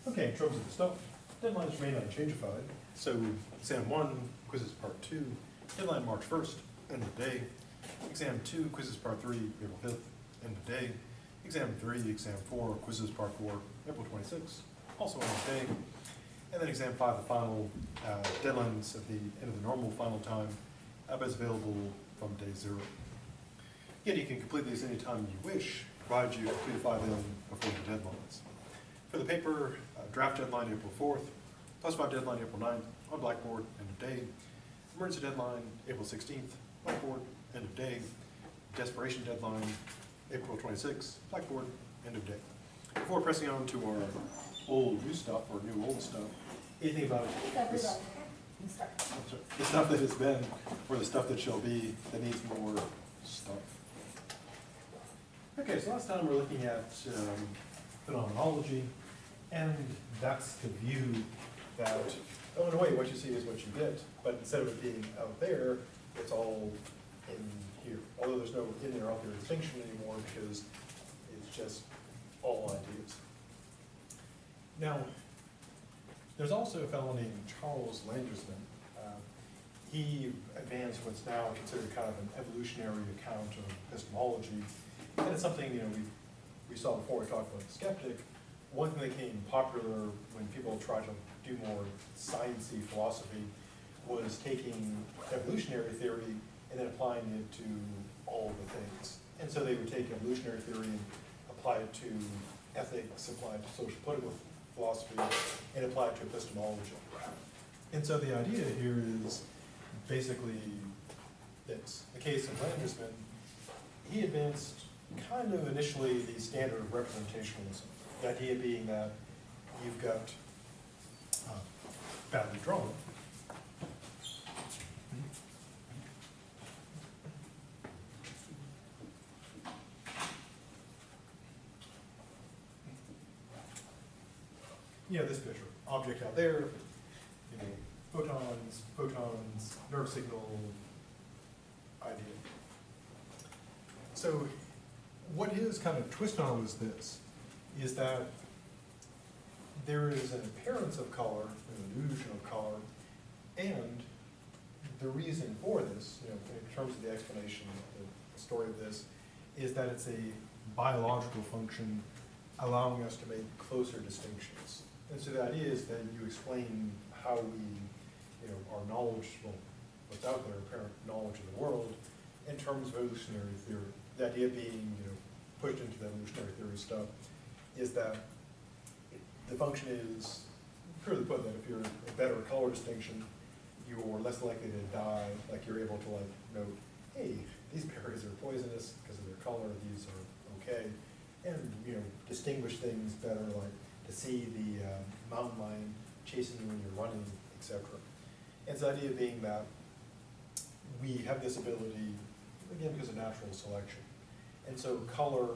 Okay, in terms of the stuff, deadlines remain unchangified. So exam 1, quizzes part 2, deadline March 1st, end of day. Exam 2, quizzes part 3, April 5th, end of day. Exam 3, exam 4, quizzes part 4, April 26th, also end of day. And then exam 5, the final deadlines at the end of the normal final time, but it's available from day 0. Again, you can complete these anytime you wish, provided you complete them before the deadlines. For the paper, draft deadline April 4th, classified deadline April 9th, on Blackboard, end of day. Emergency deadline April 16th, Blackboard, end of day. Desperation deadline April 26th, Blackboard, end of day. Before pressing on to our old new stuff, or new old stuff, anything about this, the stuff that has been, or the stuff that shall be, that needs more stuff. Okay, so last time we're looking at phenomenology, and that's the view that, oh, in a way, what you see is what you get, but instead of it being out there, it's all in here. Although there's no in there, out there distinction anymore, because it's just all ideas. Now, there's also a fellow named Charles Landersman. He advanced what's now considered kind of an evolutionary account of epistemology, and it's something, you know, we saw before we talked about the skeptic. One thing that became popular when people tried to do more sciencey philosophy was taking evolutionary theory and then applying it to all the things. And so they would take evolutionary theory and apply it to ethics, apply it to social political philosophy, and apply it to epistemology. And so the idea here is basically this. In the case of Landersman, he advanced kind of initially the standard of representationalism. The idea being that you've got badly drawn. You know, this picture, object out there, you know, photons, nerve signal, idea. So what his kind of twist on was this, is that there is an appearance of color, an illusion of color, and the reason for this, you know, in terms of the explanation, the story of this, is that it's a biological function allowing us to make closer distinctions. And so the idea is that you explain how we, you know, our knowledge, well, what's out there, apparent knowledge of the world, in terms of evolutionary theory. The idea being, you know, pushed into the evolutionary theory stuff, is that the function is, purely put, that if you're a better color distinction, you're less likely to die, like you're able to like note, hey, these berries are poisonous because of their color, these are okay, and you know, distinguish things better, like to see the mountain lion chasing you when you're running, etc. And so the idea being that we have this ability, again, because of natural selection. And so color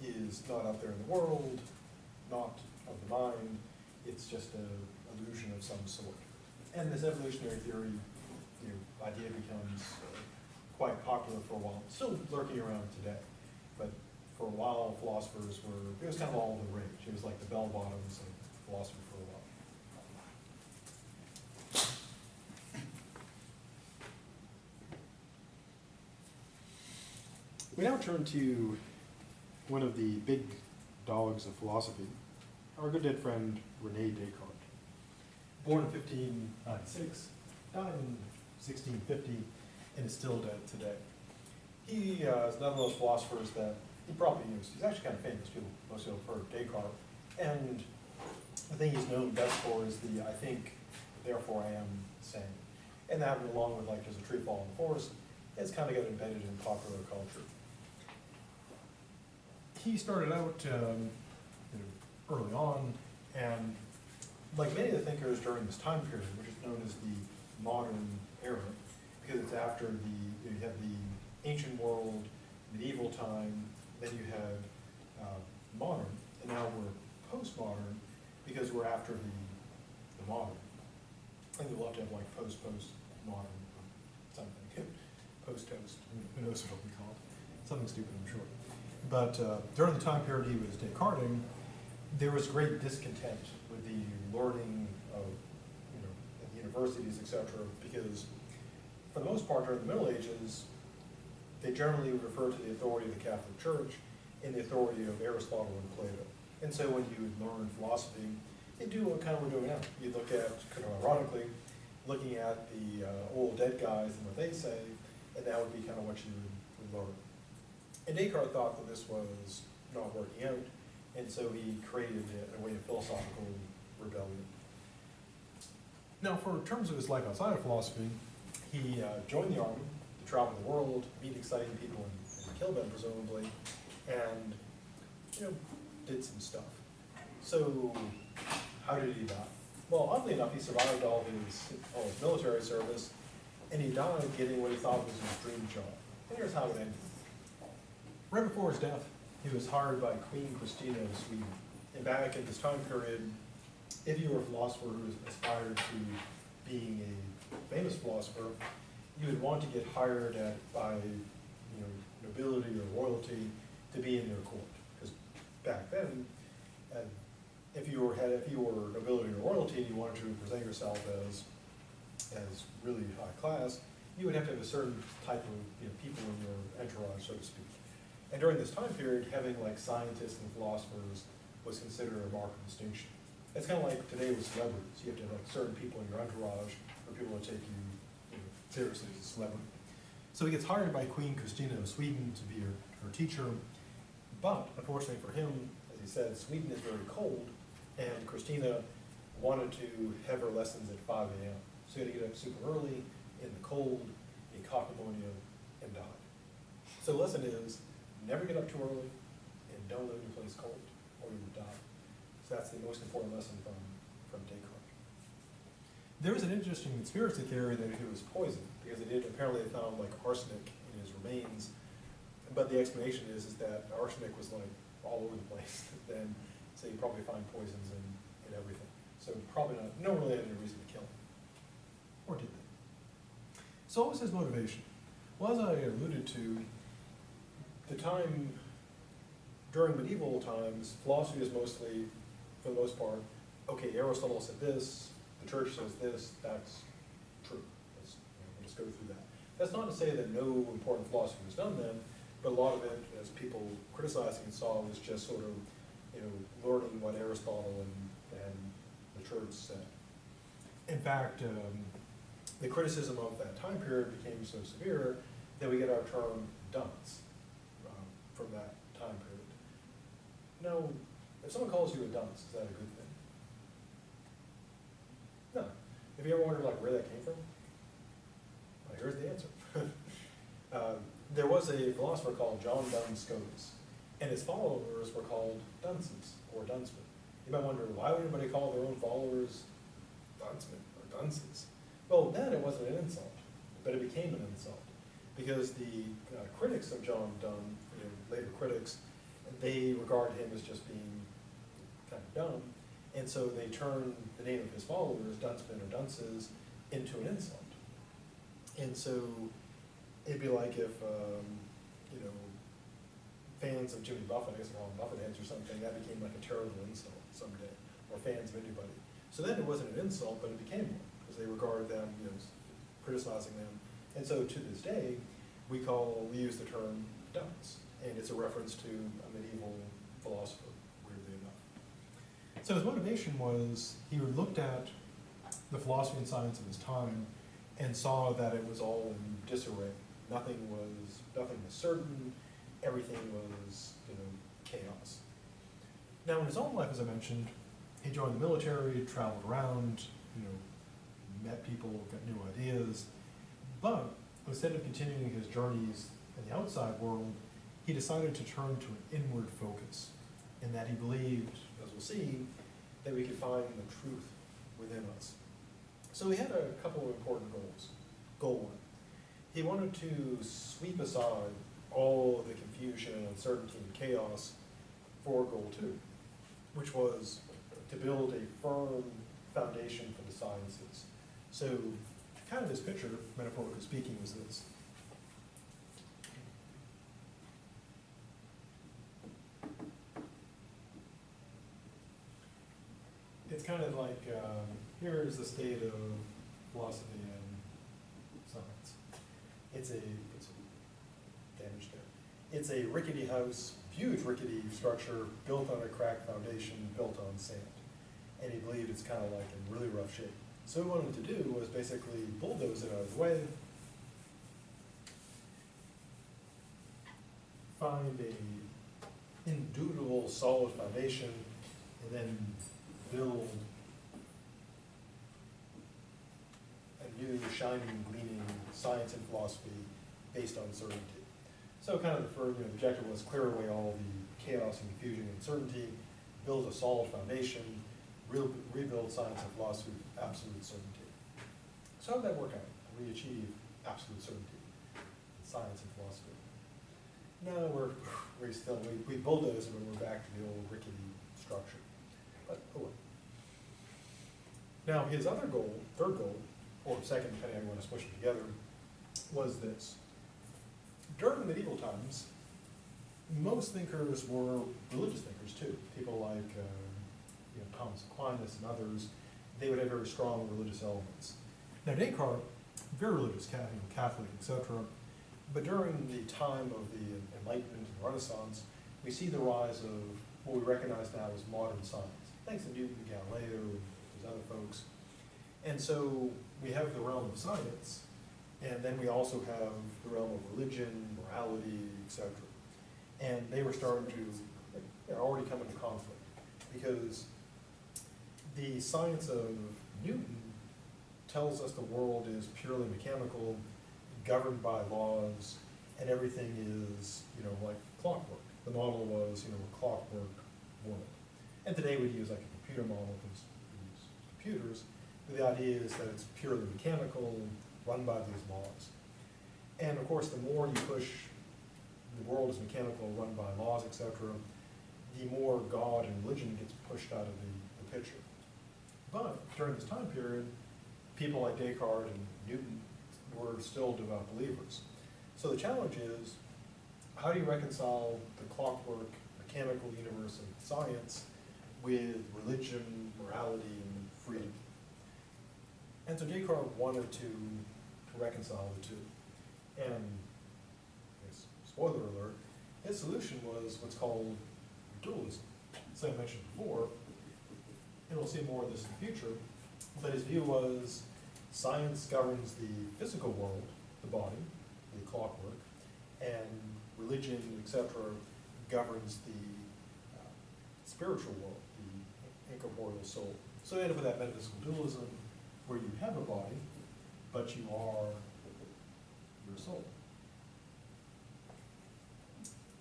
is not out there in the world, not of the mind, it's just an illusion of some sort. And this evolutionary theory, you know, idea becomes quite popular for a while, still lurking around today. But for a while, philosophers were, it was kind of all the rage. It was like the bell bottoms of philosophy for a while. We now turn to one of the big dogs of philosophy, our good dead friend, Rene Descartes. Born in 1596, died in 1650, and is still dead today. He is one of those philosophers that he probably used. He's actually kind of famous. Most people have heard of Descartes. And the thing he's known best for is the I think, therefore I am saying. And that, along with like, does a tree fall in the forest, it's kind of got embedded in popular culture. He started out you know, early on, and like many of the thinkers during this time period, which is known as the modern era, because it's after the, you have the ancient world, medieval time, then you had modern, and now we're postmodern because we're after the modern. I think we'll have to have like post-modern something, post-toast, who knows what it'll be called. Something stupid, I'm sure. But during the time period he was Descarting, there was great discontent with the learning of, at universities, etc. Because for the most part, during the Middle Ages, they generally would refer to the authority of the Catholic Church and the authority of Aristotle and Plato. And so when you learn philosophy, you do what kind of we're doing now. You look at, kind of ironically, looking at the old dead guys and what they say, and that would be kind of what you would learn. And Descartes thought that this was not working out, and so he created a way of philosophical rebellion. Now, for terms of his life outside of philosophy, he joined the army to travel the world, meet exciting people, and kill them, presumably, and did some stuff. So, how did he die? Well, oddly enough, he survived all his military service, and he died getting what he thought was his dream job. And here's how it ended. Right before his death, he was hired by Queen Christina of Sweden. And back in this time period, if you were a philosopher who aspired to being a famous philosopher, you would want to get hired by nobility or royalty to be in their court. Because back then, if you were nobility or royalty and you wanted to present yourself as really high class, you would have to have a certain type of people in your entourage, so to speak. And during this time period, having like scientists and philosophers was considered a mark of distinction. It's kind of like today with celebrities. You have to have like certain people in your entourage for people to take you, seriously as a celebrity. So he gets hired by Queen Christina of Sweden to be her teacher, but unfortunately for him, as he said, Sweden is very cold, and Christina wanted to have her lessons at 5 a.m. So he had to get up super early, in the cold, he caught pneumonia, and died. So the lesson is, never get up too early, and don't live in a place cold, or you will die. So that's the most important lesson from Descartes. There was an interesting conspiracy theory that he was poisoned, because apparently they found like arsenic in his remains, but the explanation is that arsenic was like all over the place then, so you probably find poisons in everything. So probably no one really had any reason to kill him. Or did they? So what was his motivation? Well, as I alluded to, the time, during medieval times, philosophy is mostly, for the most part, okay, Aristotle said this, the church says this, that's true. Let's go through that. That's not to say that no important philosophy was done then, but a lot of it, as people criticizing it saw, was just sort of, learning what Aristotle and the church said. In fact, the criticism of that time period became so severe that we get our term dunce from that time period. Now, if someone calls you a dunce, is that a good thing? No. Have you ever wondered where that came from? Well, here's the answer. There was a philosopher called John Duns Scotus, and his followers were called dunces or dunsmen. You might wonder, why would anybody call their own followers dunsmen or dunces? Well, then it wasn't an insult, but it became an insult, because the critics of John Donne, later critics, they regarded him as just being kind of dumb, and so they turned the name of his followers, dunsmen or dunces, into an insult. And so it'd be like if, fans of Jimmy Buffett, I guess they're calling Buffett heads or something, that became like a terrible insult someday, or fans of anybody. So then it wasn't an insult, but it became one, because they regarded them, criticizing them. And so to this day, we use the term dunce, and it's a reference to a medieval philosopher, weirdly enough. So his motivation was, he looked at the philosophy and science of his time and saw that it was all in disarray. Nothing was certain, everything was, chaos. Now in his own life, as I mentioned, he joined the military, traveled around, met people, got new ideas, but instead of continuing his journeys in the outside world, he decided to turn to an inward focus, in that he believed, as we'll see, that we could find the truth within us. So he had a couple of important goals. Goal one, he wanted to sweep aside all of the confusion and uncertainty and chaos for goal two, which was to build a firm foundation for the sciences. So kind of his picture, metaphorically speaking, was this. It's kind of like, here is the state of philosophy and science. It's damage there. It's a rickety house, huge rickety structure, built on a cracked foundation, built on sand. And he believed it's kind of like in really rough shape. So what he wanted to do was basically bulldoze it out of the way, find a indubitable solid foundation, and then build a new shining, gleaming science and philosophy based on certainty. So kind of the objective was clear away all the chaos and confusion and uncertainty, build a solid foundation, rebuild science and philosophy with absolute certainty. So how did that work out? We achieve absolute certainty in science and philosophy. No, we bulldoze it, and we're back to the old rickety structure. But oh well. Now his other goal, third goal, or second, depending on how you want to smush them together, was this. During the medieval times, most thinkers were religious thinkers too. People like Thomas Aquinas and others, they would have very strong religious elements. Now Descartes, very religious, Catholic, etc. But during the time of the Enlightenment and the Renaissance, we see the rise of what we recognize now as modern science, thanks to Newton, Galileo, and those other folks. And so we have the realm of science, and then we also have the realm of religion, morality, etc. And they were starting to already come into conflict, because the science of Newton tells us the world is purely mechanical, governed by laws, and everything is, like clockwork. The model was, a clockwork world. And today we'd use like a computer model because we use computers. But the idea is that it's purely mechanical, run by these laws. And of course, the more you push the world is mechanical, run by laws, etc., the more God and religion gets pushed out of the picture. But during this time period, people like Descartes and Newton were still devout believers. So the challenge is, how do you reconcile the clockwork, mechanical universe of science with religion, morality, and freedom? And so Descartes wanted to reconcile the two. And, I guess, spoiler alert, his solution was what's called dualism. As I mentioned before, and we'll see more of this in the future, but his view was science governs the physical world, the body, the clockwork, and religion, etc., governs the spiritual world, the incorporeal soul. So you end up with that metaphysical dualism, where you have a body, but you are your soul.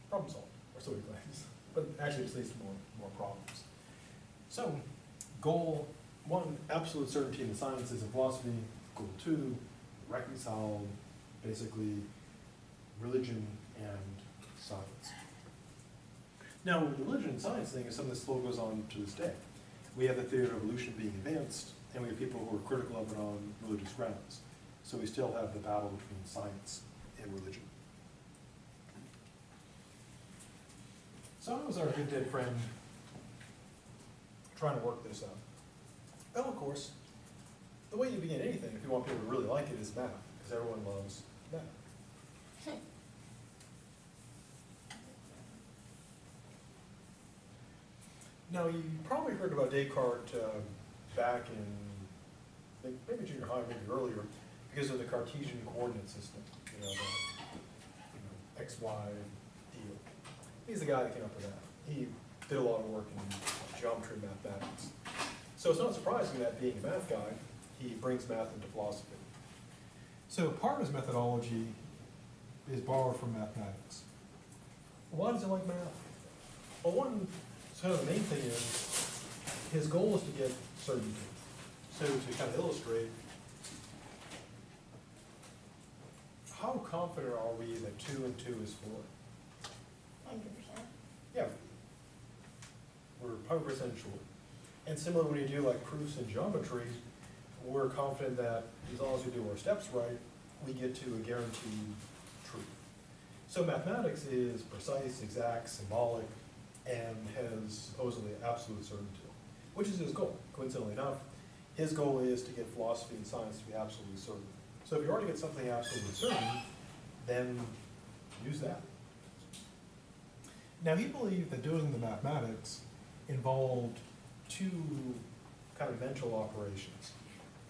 Problem solved, or so he claims. But actually, it just leads to more problems. So, goal one, absolute certainty in the sciences and philosophy. Goal two, reconcile basically religion and science. Now, the religion and science thing is something that still goes on to this day. We have the theory of evolution being advanced, and we have people who are critical of it on religious grounds. So we still have the battle between science and religion. So how was our good dead friend trying to work this out? Well, of course, the way you begin anything, if you want people to really like it, is math, because everyone loves math. Now, you probably heard about Descartes back in maybe junior high, maybe earlier, because of the Cartesian coordinate system, the X, Y deal. He's the guy that came up with that. He did a lot of work in geometry and mathematics. So it's not surprising that being a math guy, he brings math into philosophy. So part of his methodology is borrowed from mathematics. Why does he like math? Well, one kind of the main thing is his goal is to get certainty. So to kind of illustrate, how confident are we that 2 and 2 is 4? 100%. Yeah, we're 100% sure. And similarly, when you do like proofs in geometry, we're confident that as long as we do our steps right, we get to a guaranteed truth. So mathematics is precise, exact, symbolic, and has supposedly absolute certainty, which is his goal. coincidentally enough, his goal is to get philosophy and science to be absolutely certain. So if you already get something absolutely certain, then use that. Now he believed that doing the mathematics involved two kind of mental operations.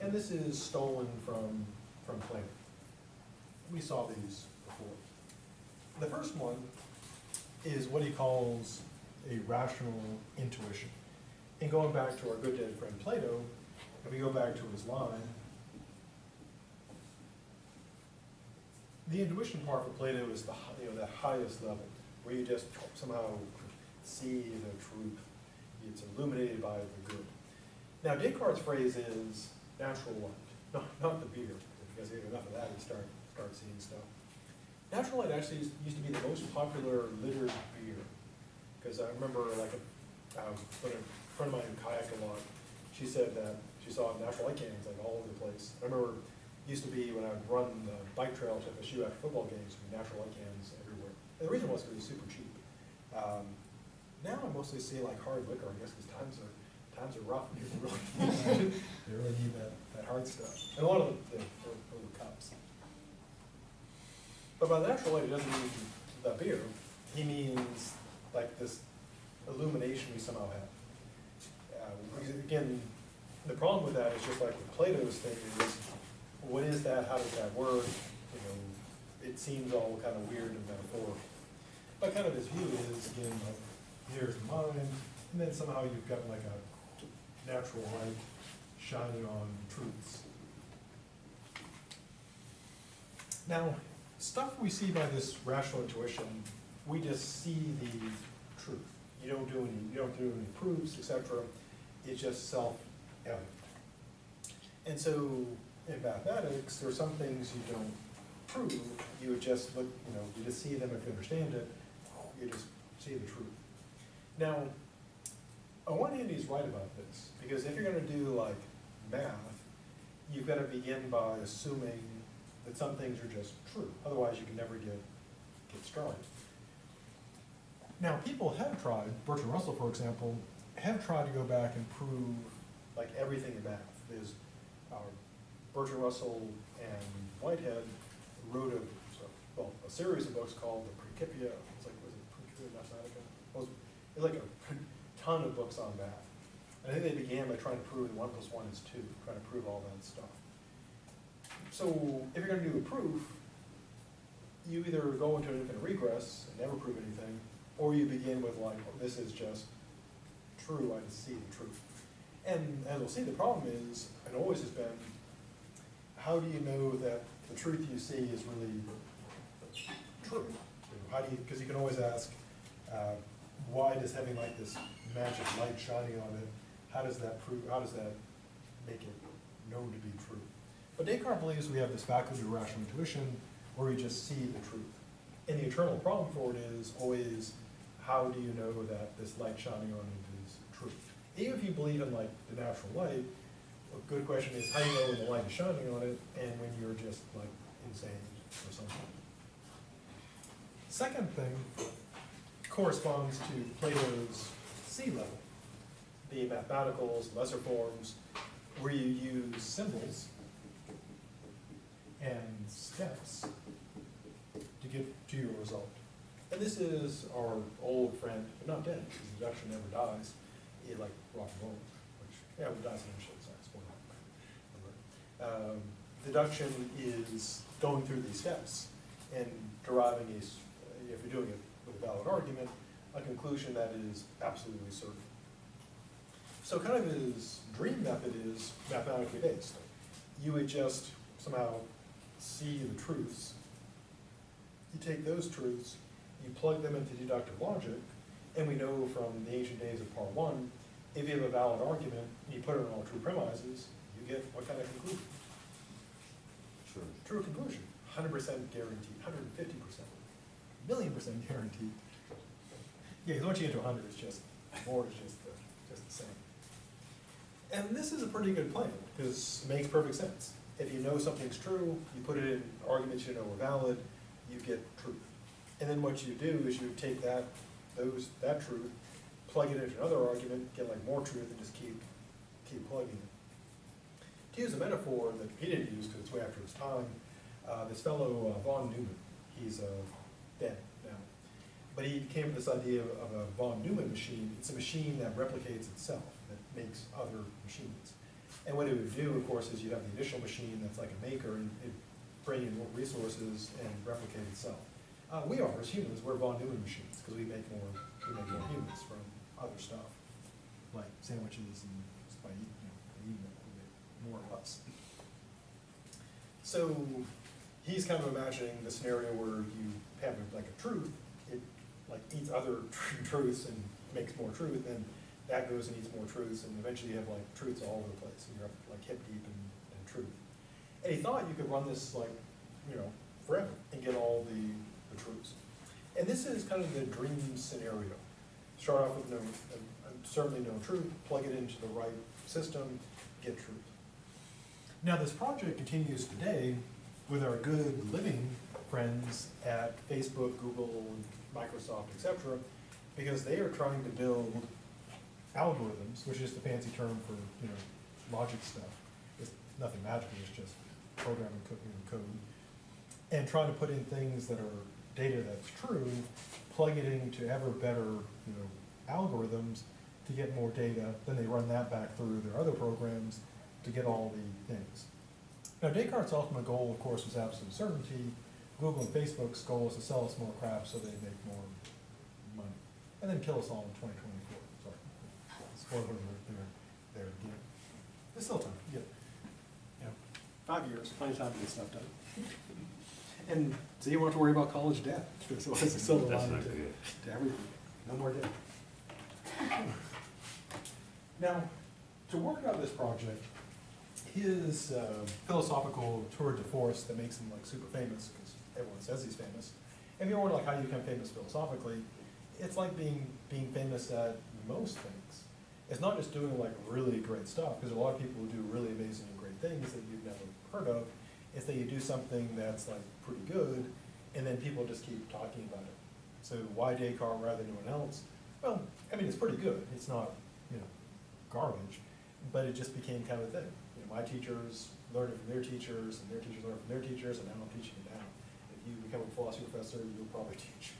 And this is stolen from Plato. We saw these before. The first one is what he calls a rational intuition. And going back to our good dead friend Plato, if we go back to his line, the intuition part for Plato is the highest level, where you just somehow see the truth. It's illuminated by the good. Now Descartes' phrase is natural light, not the beer, because you get enough of that and start seeing stuff. Natural light actually used to be the most popular littered beer, because I remember when a friend of mine who kayaked a lot, she said that she saw natural light cans like all over the place. I remember it used to be when I would run the bike trail to FSU after football games, with natural light cans everywhere. And the reason was because it was super cheap. Now I mostly see like hard liquor, I guess, because times are rough and people really they really need that hard stuff. And a lot of the cups. But by natural light, it doesn't mean the beer. He means like this illumination we somehow have. Again, the problem with that is just like with Plato's thing is, what is that? How does that work? It seems all kind of weird and metaphorical. But kind of his view is, again, like, here's the mind, and then somehow you've got like a natural light shining on truths. Now, stuff we see by this rational intuition, we just see the truth. You don't do any proofs, etc. It's just self-evident. And so in mathematics, there are some things you don't prove. You would just look, you just see them if you understand it. You just see the truth. Now, on one hand, he's right about this, because if you're going to do like math, you've got to begin by assuming that some things are just true. Otherwise, you can never get started. Now, people have tried, Bertrand Russell, for example, have tried to go back and prove like everything in math. There's Bertrand Russell and Whitehead wrote a series of books called the Principia. Was it Principia Mathematica? It was like a ton of books on math. And I think they began by trying to prove that 1 + 1 is 2, trying to prove all that stuff. So if you're going to do a proof, you either go into an infinite regress and never prove anything, or you begin with like, oh, this is just true, I just see the truth. And as we'll see, the problem is, and always has been, how do you know that the truth you see is really true? How do you, because you can always ask, why does having like this magic light shining on it, how does that make it known to be true? But Descartes believes we have this faculty of rational intuition where we just see the truth. And the eternal problem for it is always, how do you know that this light shining on it is true? Even if you believe in like the natural light, a good question is how do you know when the light is shining on it and when you're just like insane or something. Second thing corresponds to Plato's C level, the mathematicals, lesser forms, where you use symbols and steps to get to your result. And this is our old friend, but not dead, because deduction never dies, like rock and roll, which, yeah, it dies eventually, sorry, spoiler. Deduction is going through these steps and deriving if you're doing it with a valid argument, a conclusion that is absolutely certain. So kind of his dream method is mathematically based. You would just somehow see the truths. You take those truths, you plug them into deductive logic, and we know from the ancient days of part 1, if you have a valid argument, and you put it on all true premises, you get what kind of conclusion? True. True conclusion. 100% guaranteed, 150%, million% guaranteed. Yeah, because once you get to 100, it's just more, it's just the same. And this is a pretty good plan, because it makes perfect sense. If you know something's true, you put it in arguments you know are valid, you get truth. And then what you do is you take that truth, plug it into another argument, get like more truth, and just keep keep plugging it. To use a metaphor that he didn't use because it's way after his time, this fellow von Neumann, he's dead now, but he came with this idea of a von Neumann machine. It's a machine that replicates itself, that makes other machines. And what it would do, of course, is you have the initial machine that's like a maker, and it bring in more resources and replicate itself. We are, as humans, we're von Neumann machines because we make more humans from other stuff, like sandwiches and just by eating it, we make more of us. So he's kind of imagining the scenario where you have like a truth, it like eats other truths and makes more truth, and that goes and eats more truths, and eventually you have like truths all over the place, and you're up like hip deep in truth. And he thought you could run this like, forever and get all the truths. And this is kind of the dream scenario. Start off with certainly no truth, plug it into the right system, get truth. Now this project continues today with our good living friends at Facebook, Google, Microsoft, etc., because they are trying to build algorithms, which is the fancy term for logic stuff. It's nothing magical, it's just programming, cooking, and code, and trying to put in things that are data that's true, plug it into ever better algorithms to get more data, then they run that back through their other programs to get all the things. Now Descartes' ultimate goal, of course, was absolute certainty. Google and Facebook's goal is to sell us more crap so they make more money, and then kill us all in 2024. Sorry, spoiler alert there again. There's still time. Yeah. 5 years, plenty of time to get stuff done. And so you won't have to worry about college debt. So it's a silver lining to everything. No more debt. Now, to work out this project, his philosophical tour de force that makes him like super famous, because everyone says he's famous. And if you wonder like how you become famous philosophically, it's like being famous at most things. It's not just doing like really great stuff, because a lot of people who do really amazing and great things that you've never heard of. It's that you do something that's like pretty good, and then people just keep talking about it. So why Descartes rather than anyone else? Well, I mean, it's pretty good. It's not, garbage, but it just became kind of a thing. My teachers learned it from their teachers, and their teachers learned from their teachers, and now I'm teaching it now. If you become a philosophy professor, you'll probably teach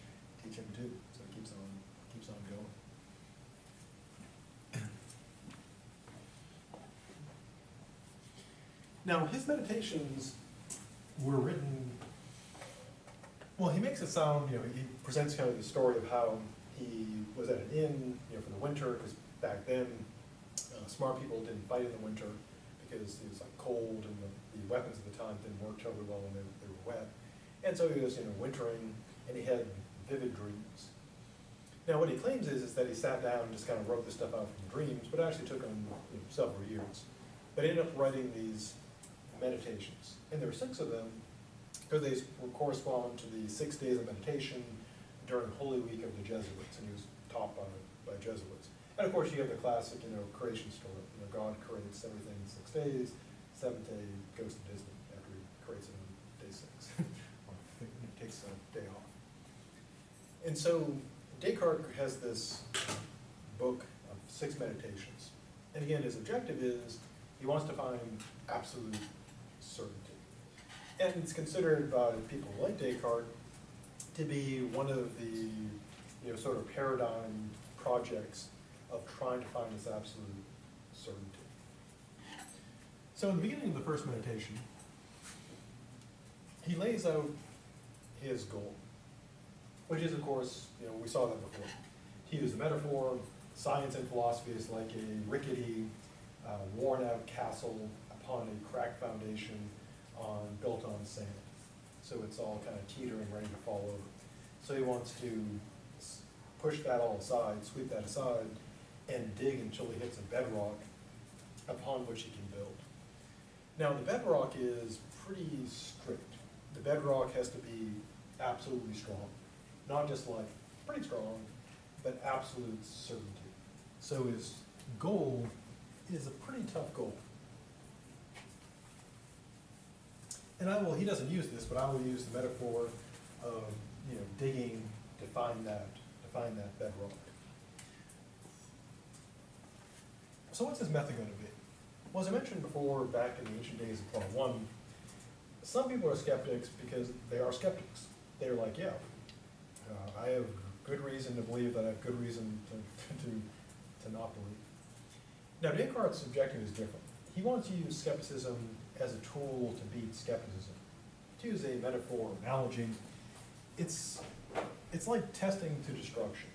him too. So it keeps on going. Now, his meditations were written, well, he makes it sound, he presents kind of the story of how he was at an inn, for the winter, because back then, smart people didn't fight in the winter because it was like cold, and the weapons at the time didn't work terribly well when they were wet. And so he was, wintering, and he had vivid dreams. Now, what he claims is that he sat down and just kind of wrote this stuff out from dreams, but it actually took him several years. But he ended up writing these meditations, and there were 6 of them, because they correspond to the 6 days of meditation during Holy Week of the Jesuits, and he was taught by Jesuits. And of course, you have the classic, creation story. God creates everything in 6 days. 7th day goes to Disney after he creates it on day 6, or he takes a day off. And so Descartes has this book of 6 meditations, and again, his objective is he wants to find absolute certainty. And it's considered by people like Descartes to be one of the sort of paradigm projects of trying to find this absolute certainty. So in the beginning of the first meditation, he lays out his goal, which is, of course, we saw that before. To use the metaphor, science and philosophy is like a rickety, worn-out castle upon a cracked foundation built on sand. So it's all kind of teetering, ready to fall over. So he wants to push that all aside, sweep that aside, and dig until he hits a bedrock upon which he can build. Now, the bedrock is pretty strict. The bedrock has to be absolutely strong. Not just like pretty strong, but absolute certainty. So his goal is a pretty tough goal. And he doesn't use this, but I will use the metaphor of digging to find that bedrock. So what's his method going to be? Well, as I mentioned before, back in the ancient days of Part 1, some people are skeptics because they are skeptics. They're like, yeah, I have good reason to believe that I have good reason to not believe. Now, Descartes' objective is different. He wants to use skepticism as a tool to beat skepticism. To use a metaphor or analogy, it's like testing to destruction.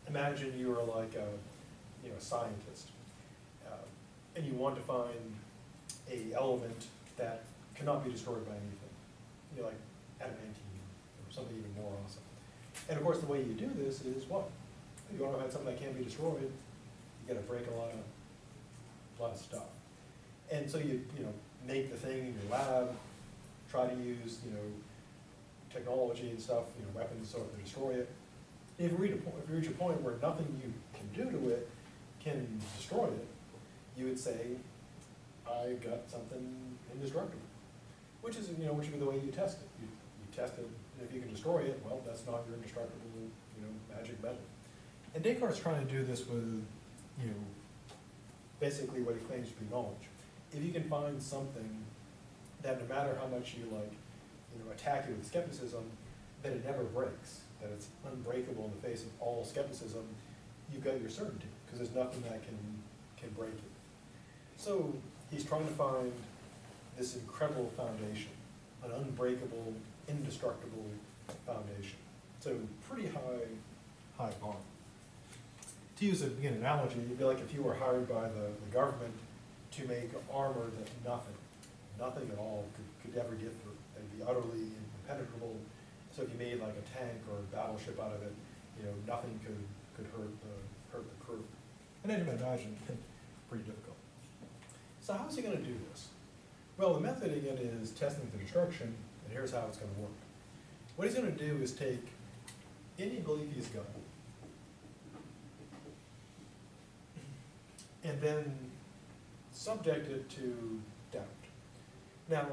Imagine you are like a scientist, and you want to find a element that cannot be destroyed by anything. Like adamantine or something even more awesome. And of course, the way you do this is what? You want to find something that can't be destroyed, you got to break a lot of stuff. And so you make the thing in your lab, try to use technology and stuff, weapons sort of to destroy it. If you reach a point where nothing you can do to it can destroy it, you would say, I got something indestructible. Which is the way you test it. You test it, and if you can destroy it, well, that's not your indestructible, magic metal. And Descartes is trying to do this with, basically what he claims to be knowledge. If you can find something that no matter how much you attack it with skepticism, that it never breaks, that it's unbreakable in the face of all skepticism, you've got your certainty, because there's nothing that can break it. So he's trying to find this incredible foundation, an unbreakable, indestructible foundation. So pretty high bar. To use an analogy, it'd be like if you were hired by the government to make armor that nothing at all could ever get through. It'd be utterly impenetrable. So if you made like a tank or a battleship out of it, nothing could hurt the crew. And then you can imagine, pretty difficult. So how's he going to do this? Well, the method again is testing to destruction, and here's how it's going to work. What he's going to do is take any belief he's got, and then subject it to doubt. Now,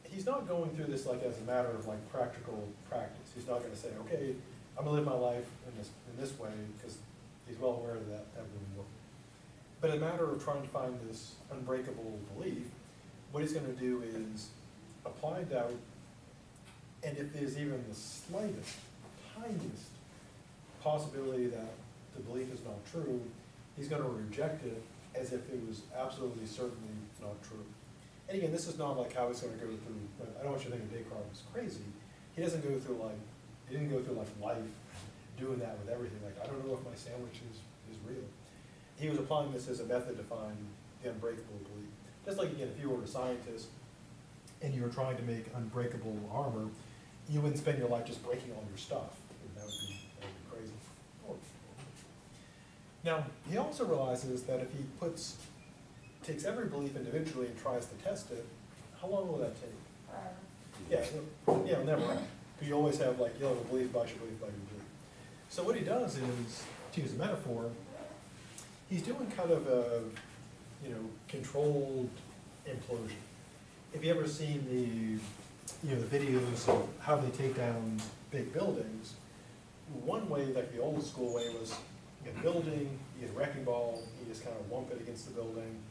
he's not going through this like as a matter of like practical practice. He's not going to say, okay, I'm going to live my life in this way, because he's well aware that wouldn't work. But a matter of trying to find this unbreakable belief, what he's going to do is apply doubt, and if there's even the slightest, tiniest possibility that the belief is not true, he's going to reject it as if it was absolutely certainly not true. And again, this is not like how he's going to go through, I don't want you to think of Descartes was crazy. He didn't go through life doing that with everything. Like, I don't know if my sandwich is real. He was applying this as a method to find the unbreakable belief. Just like, again, if you were a scientist and you were trying to make unbreakable armor, you wouldn't spend your life just breaking all your stuff. That would be crazy. Now, he also realizes that if he takes every belief individually and tries to test it, how long will that take? Never. Because you always have you'll have a belief by your belief by your belief. So what he does is, to use a metaphor, he's doing kind of a controlled implosion. If you ever seen the videos of how they take down big buildings, one way, like the old school way, was you get a building, you get a wrecking ball, you just kind of lump it against the building,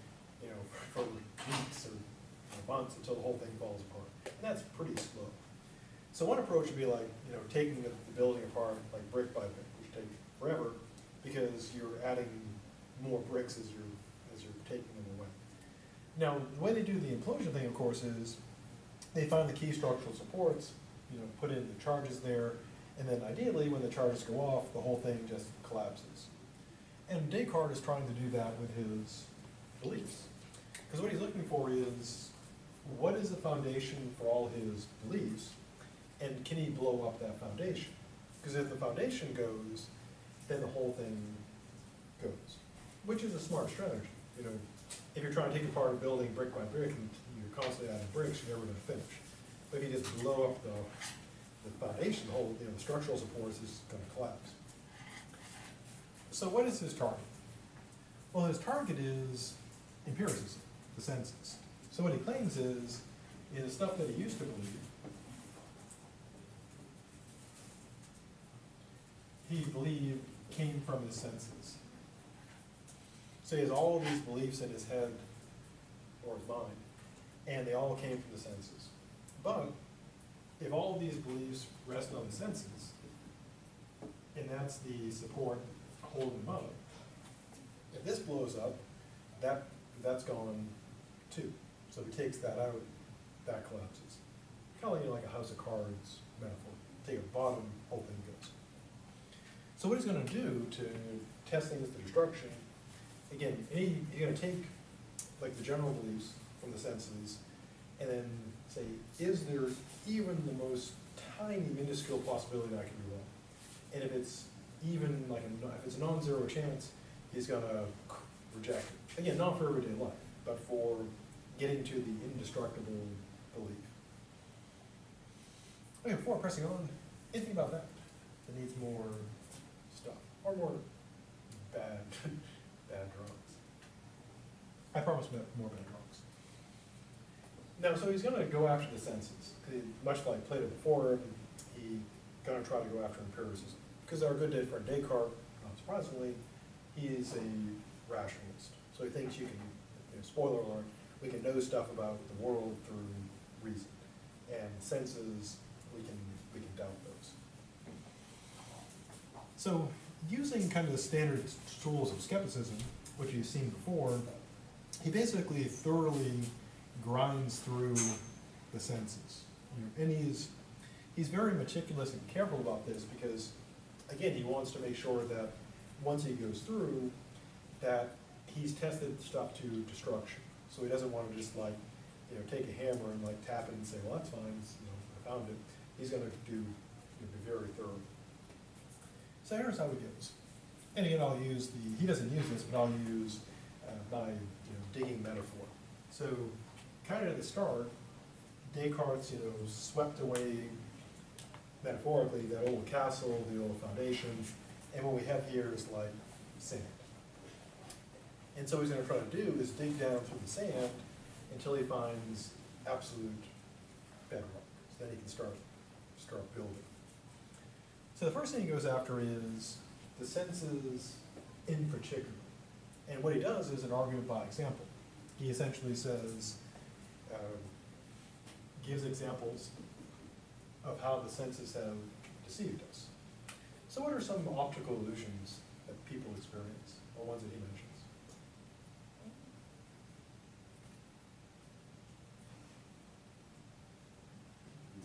for weeks or months until the whole thing falls apart. And that's pretty slow. So one approach would be taking the building apart brick by brick, which takes forever because you're adding more bricks as you're taking them away. Now, the way they do the implosion thing, of course, is they find the key structural supports, put in the charges there, and then ideally, when the charges go off, the whole thing just collapses. And Descartes is trying to do that with his beliefs. Because what he's looking for is, what is the foundation for all his beliefs, and can he blow up that foundation? Because if the foundation goes, then the whole thing goes, which is a smart strategy. If you're trying to take apart a building brick by brick and you're constantly adding bricks, you're never going to finish. But if you just blow up the foundation, the whole, the structural supports is going to collapse. So what is his target? Well, his target is empiricism, the senses. So what he claims is stuff that he used to believe, he believed came from his senses. So he has all of these beliefs in his head they all came from the senses. But if all of these beliefs rest on the senses, and that's the support holding them up, if this blows up, that's gone too. So if he takes that out, that collapses. Kind of like a house of cards metaphor. Take a bottom, whole thing goes. So what he's going to do to test things to destruction, again, he's going to take like the general beliefs from the senses, and then say, is there even the most tiny, minuscule possibility that I can be wrong? And if it's even like if it's a non-zero chance, he's going to reject it. Again, not for everyday life, but for getting to the indestructible belief. Okay, before pressing on, anything about that needs more stuff, or more bad, bad drawings? I promise more bad drawings. Now, so he's going to go after the senses, much like Plato before, he's going to try to go after empiricism. Because our good friend Descartes, not surprisingly, he is a rationalist. So he thinks you can, spoiler alert, we can know stuff about the world through reason. And senses, we can doubt those. So using kind of the standard tools of skepticism, which you've seen before, he basically thoroughly grinds through the senses. And he's very meticulous and careful about this because, again, he wants to make sure that once he goes through, that he's tested stuff to destruction. So he doesn't want to just like, take a hammer and like tap it and say, well, that's fine, I found it. He's going to be very thorough. So here's how he goes. And again, I'll use he doesn't use this, but I'll use my digging metaphor. So kind of at the start, Descartes, swept away metaphorically that old castle, the old foundation, and what we have here is like sand. And so what he's going to try to do is dig down through the sand until he finds absolute bedrock. So then he can start building. So the first thing he goes after is the senses in particular. And what he does is an argument by example. He essentially says, gives examples of how the senses have deceived us. So what are some optical illusions that people experience, or ones that he mentions?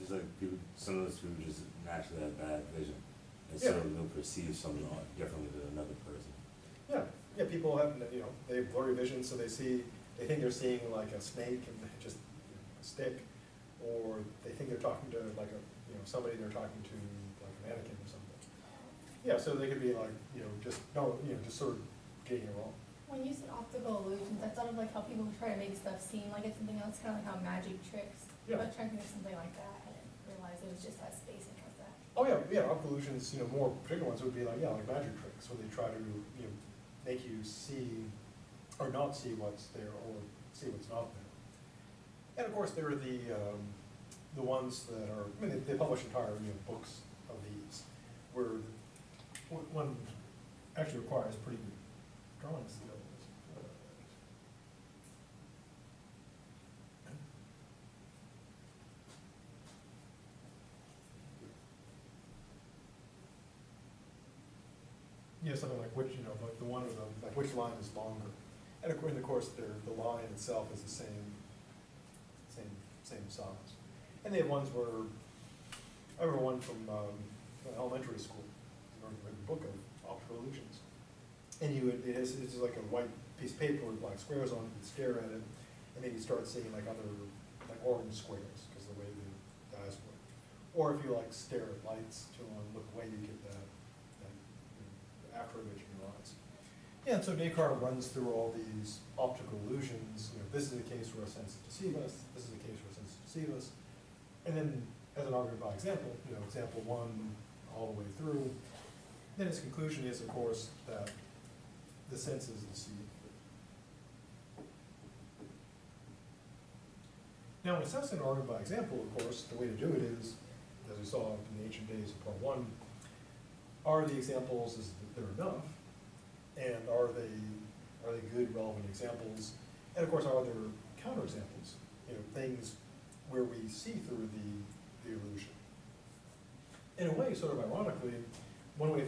Just like people, some of those people just naturally have bad vision, and Yeah. so they'll perceive something differently than another person. Yeah, people have, they have blurry vision, so they think they're seeing like a snake and just a stick, or they think they're talking to like somebody they're talking to like a mannequin or something. Yeah, so they could be like, just sort of getting it wrong. When you said optical illusions, I thought of like how people try to make stuff seem like it's something else, kind of like how magic tricks. Yeah. But trying to do something like that, I didn't realize it was just as basic as that. Oh yeah, optical illusions, more particular ones would be like, like magic tricks, where they try to, make you see or not see what's there or see what's not there. And of course there are the ones that are, they publish entire books of these, where one actually requires pretty good drawings to go with this. Something like which, like the one of them, like which line is longer. And of course, the line itself is the same size. And they have ones where, I remember one from elementary school, a book of optical illusions. And it's just like a white piece of paper with black squares on it, you stare at it, and then you start seeing like other, like orange squares, because the way the eyes work. Or if you like stare at lights to look away, you get that after image in your eyes. Yeah, and so Descartes runs through all these optical illusions. This is a case where a sense deceive us. This is a case where a sense deceive us. And then, as an argument by example, example one all the way through. Then his conclusion is, of course, that the senses deceive. Now, in assessing an argument by example, of course, the way to do it is, as we saw in the ancient days of part one, are the examples, is there enough? And are they good, relevant examples? And of course, are there counterexamples? things where we see through the illusion. In a way, sort of ironically, one way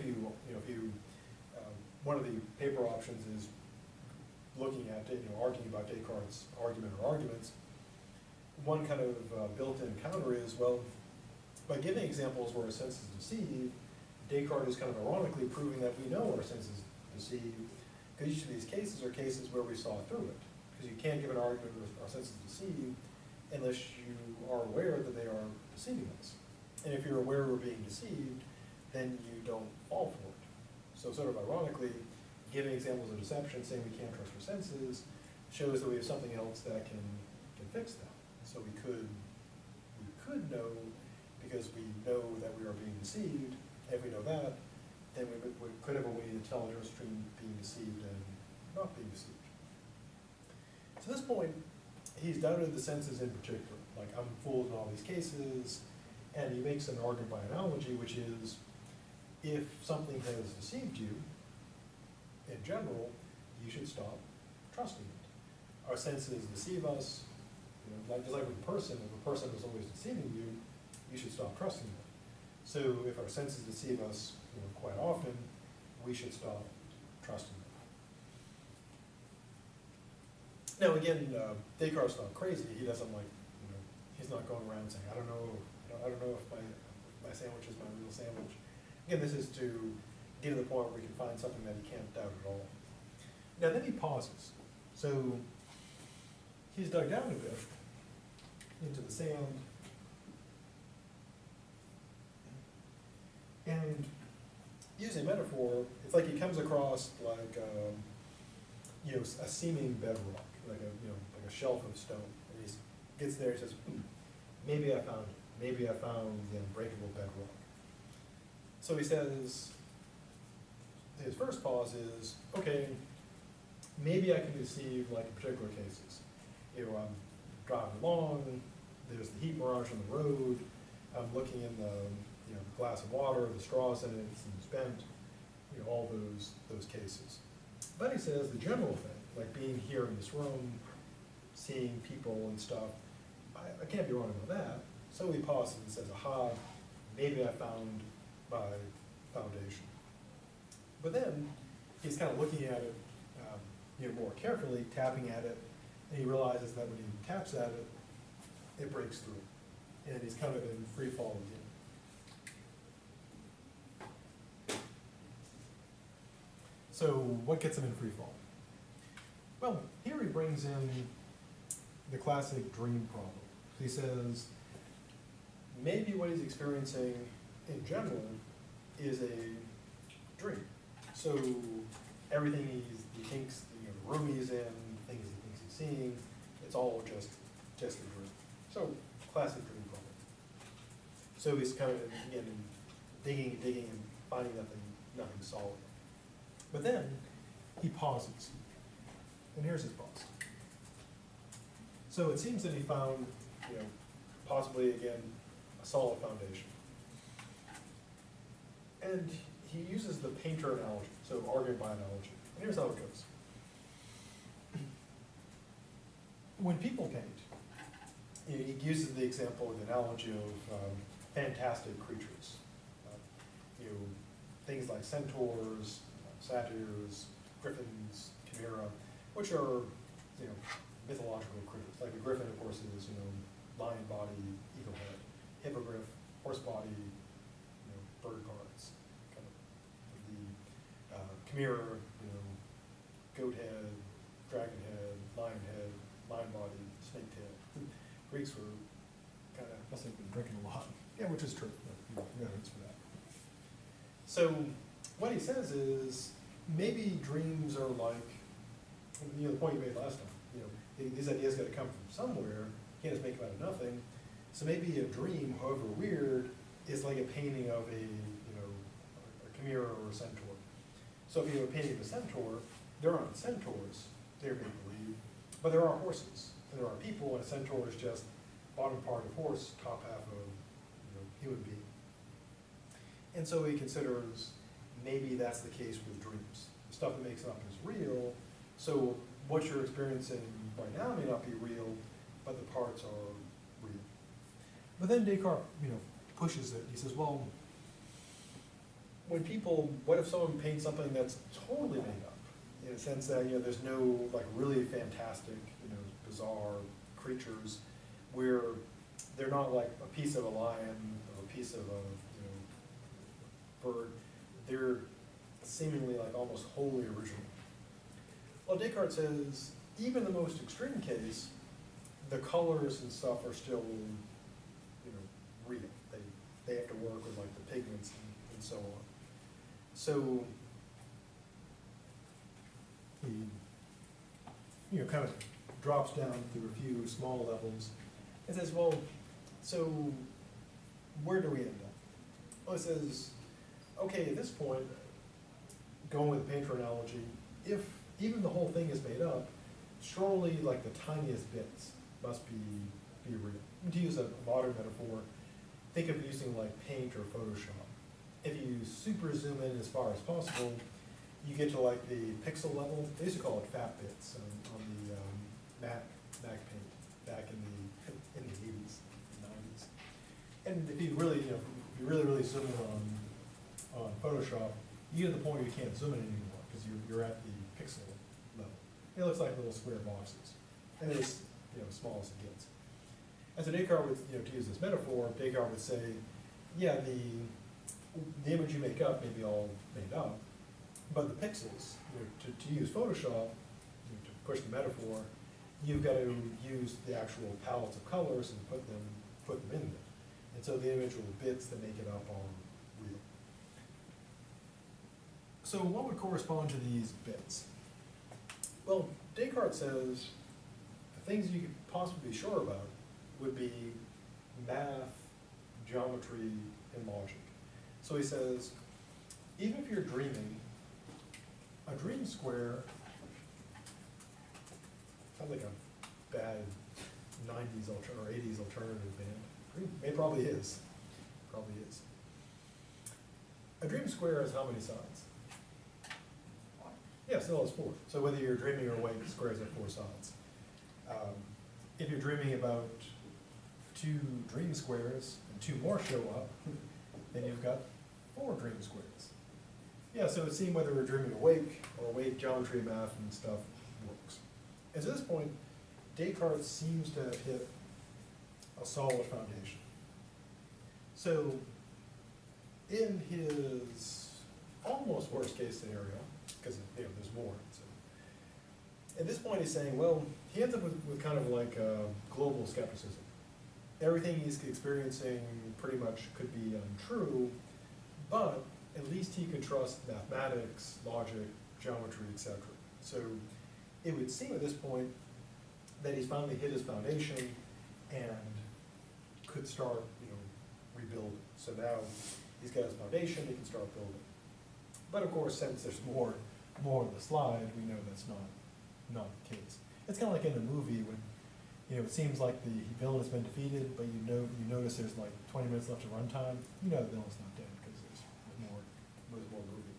one of the paper options is looking at, arguing about Descartes' argument or arguments. One kind of built-in counter is, well, by giving examples where a sense is deceived, Descartes is kind of ironically proving that we know our sense is deceived, because each of these cases are cases where we saw through it. Because you can't give an argument where our sense is deceived unless you are aware that they are deceiving us. And if you're aware we're being deceived, then you don't fall for it. So sort of ironically, giving examples of deception, saying we can't trust our senses, shows that we have something else that can fix that. So we could know, because we know that we are being deceived. If we know that, then we could have a way to tell a difference between being deceived and not being deceived. To this point, he's doubted the senses in particular, like I'm fooled in all these cases, and he makes an argument by analogy, which is, if something has deceived you, in general, you should stop trusting it. Our senses deceive us, just like with a person, if a person is always deceiving you, you should stop trusting them. So if our senses deceive us quite often, we should stop trusting them. Now again, Descartes' not crazy. He doesn't he's not going around saying, I don't know if my sandwich is my real sandwich. Again, this is to get to the point where we can find something that he can't doubt at all. Now then he pauses. So he's dug down a bit into the sand, and using a metaphor, it's like he comes across like a seeming bedrock, like a shelf of stone, and he gets there and says, maybe I found it. Maybe I found the unbreakable bedrock. So he says, his first pause is, okay, maybe I can be deceived like in particular cases. I'm driving along, there's the heat mirage on the road, I'm looking in the glass of water, the straw's in it, it's bent, all those cases. But he says the general thing, like being here in this room, seeing people and stuff, I can't be wrong about that. So he pauses and says, aha, maybe I found my foundation. But then he's kind of looking at it more carefully, tapping at it, and he realizes that when he taps at it, it breaks through. And he's kind of in free fall again. So what gets him in free fall? Well, here he brings in the classic dream problem. He says, maybe what he's experiencing in general is a dream. So everything he thinks, the room he's in, things he thinks he's seeing, it's all just a dream. So classic dream problem. So he's kind of, again, digging and finding nothing solid. But then he pauses. And here's his pause. So it seems that he found, possibly again, a solid foundation. And he uses the painter analogy, so arguing by analogy. And here's how it goes. When people paint, he uses the example of the analogy of fantastic creatures. Things like centaurs, satyrs, griffins, chimera, which are mythological creatures. Like the griffin, of course, is lion body, eagle head. Hippogriff, horse body, bird parts. Kind of the chimera, goat head, dragon head, lion body, snake tail. Greeks were must have been drinking a lot. Yeah, which is true. Evidence for that. So what he says is, maybe dreams are like, the point you made last time. These ideas got to come from somewhere. You can't just make them out of nothing. So maybe a dream, however weird, is like a painting of a chimera or a centaur. So if you have a painting of a centaur, there aren't centaurs, they're make-believe, but there are horses, and there are people, and a centaur is just bottom part of horse, top half of human being. And so he considers maybe that's the case with dreams. The stuff that makes it up is real, so what you're experiencing right now may not be real, but the part Descartes are real. But then Descartes, pushes it. He says, well, what if someone paints something that's totally made up, in a sense that, there's no, like, really fantastic, bizarre creatures, where they're not like a piece of a lion or a piece of a, bird. They're seemingly like almost wholly original. Well, Descartes says, even the most extreme case, the colors and stuff are still, real. They have to work with like the pigments and so on. So he, kind of drops down through a few small levels and says, well, so where do we end up? Well, it says, okay, at this point, going with the painter analogy, if even the whole thing is made up, surely like the tiniest bits must be real. And to use a modern metaphor, think of using like Paint or Photoshop. If you super zoom in as far as possible, you get to like the pixel level. They used to call it fat bits on the Mac Paint back in the 80s, 90s. And if you really, if you really zoom in on Photoshop, you get to the point where you can't zoom in anymore because you're at the pixel level. It looks like little square boxes, and it's small as it gets. And so Descartes would, to use this metaphor, Descartes would say, yeah, the image you make up may be all made up, but the pixels, to use Photoshop, to push the metaphor, you've got to use the actual palettes of colors and put them in there. And so the individual bits that make it up are real. So what would correspond to these bits? Well, Descartes says the things you could possibly be sure about would be math, geometry, and logic. So he says, even if you're dreaming, a dream square sounds like a bad 90s or 80s alternative band. It probably is. Probably is. A dream square has how many sides? Yeah, still has 4. So whether you're dreaming or awake, squares have 4 sides. If you're dreaming about 2 dream squares and 2 more show up, then you've got 4 dream squares. Yeah, so it seems whether we're dreaming awake or awake, geometry, math, and stuff works. And to this point, Descartes seems to have hit a solid foundation. So in his almost worst case scenario, because there's more, so at this point he's saying, well, he ends up with kind of like global skepticism. Everything he's experiencing pretty much could be untrue, but at least he could trust mathematics, logic, geometry, etc. So it would seem at this point that he's finally hit his foundation and could start, rebuilding. So now he's got his foundation, he can start building. But of course, since there's more on the slide, we know that's not the case. It's kind of like in a movie when, it seems like the villain has been defeated, but you notice there's like 20 minutes left of runtime. You know the villain's not dead because there's more movie.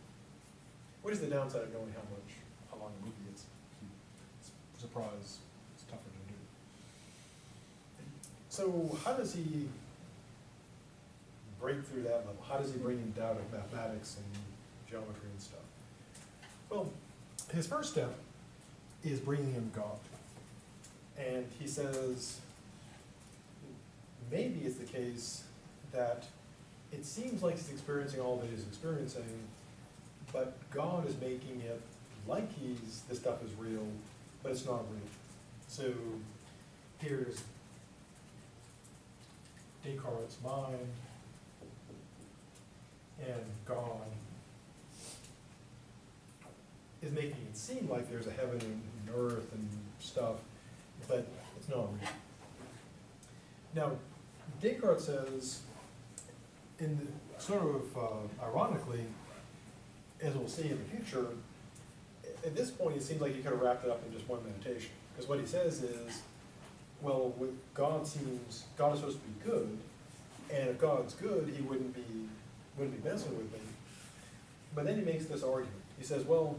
What is the downside of knowing how long a movie is? Surprise, it's tougher to do. So how does he break through that level? How does he bring in doubt of mathematics and geometry and stuff? Well, his first step is bringing in God. And he says, maybe it's the case that it seems like he's experiencing all that he's experiencing, but God is making it like this stuff is real, but it's not real. So here's Descartes' mind and God is making it seem like there's a heaven and earth and stuff, but it's not real. Now, Descartes says, sort of ironically, as we'll see in the future, at this point it seems like he could have wrapped it up in just one meditation. Because what he says is, well, God is supposed to be good, and if God's good, he wouldn't be messing with me. But then he makes this argument. He says, well,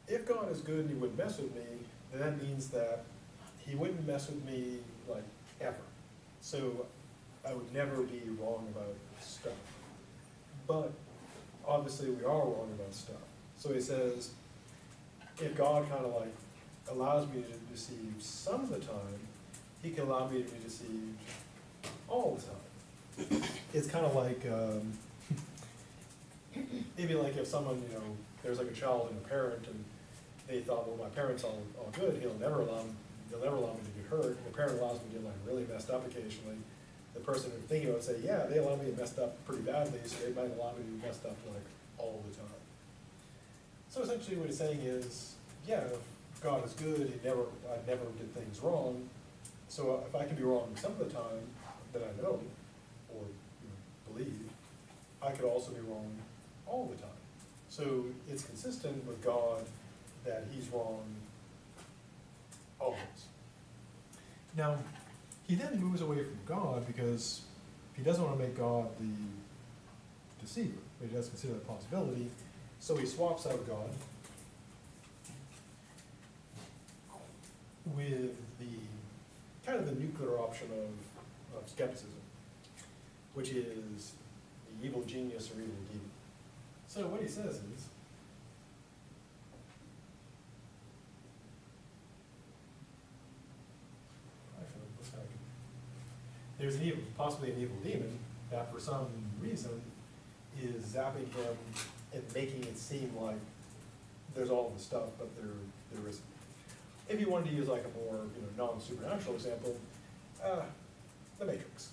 if God is good and he wouldn't mess with me, then that means that he wouldn't mess with me, like, ever. So I would never be wrong about stuff. But obviously we are wrong about stuff. So he says, if God kind of like allows me to deceive some of the time, he can allow me to be deceived all the time. It's kind of like, maybe like if someone, you know, there's like a child and a parent, and they thought, well, my parent's all good, they'll never allow me to get hurt. And the parent allows me to get like really messed up occasionally. The person who's thinking about it say, yeah, they allow me to get messed up pretty badly, so they might allow me to get messed up like all the time. So essentially what he's saying is, yeah, if God is good, I never did things wrong. So if I can be wrong some of the time that I know, or believe, I could also be wrong all the time. So it's consistent with God that he's wrong always. Now, he then moves away from God because he doesn't want to make God the deceiver, but he does consider that possibility. So he swaps out God with the kind of the nuclear option of skepticism, which is the evil genius or evil demon. So what he says is, there's possibly an evil demon that for some reason is zapping him and making it seem like there's all this stuff, but there isn't. If you wanted to use like a more non-supernatural example, the Matrix.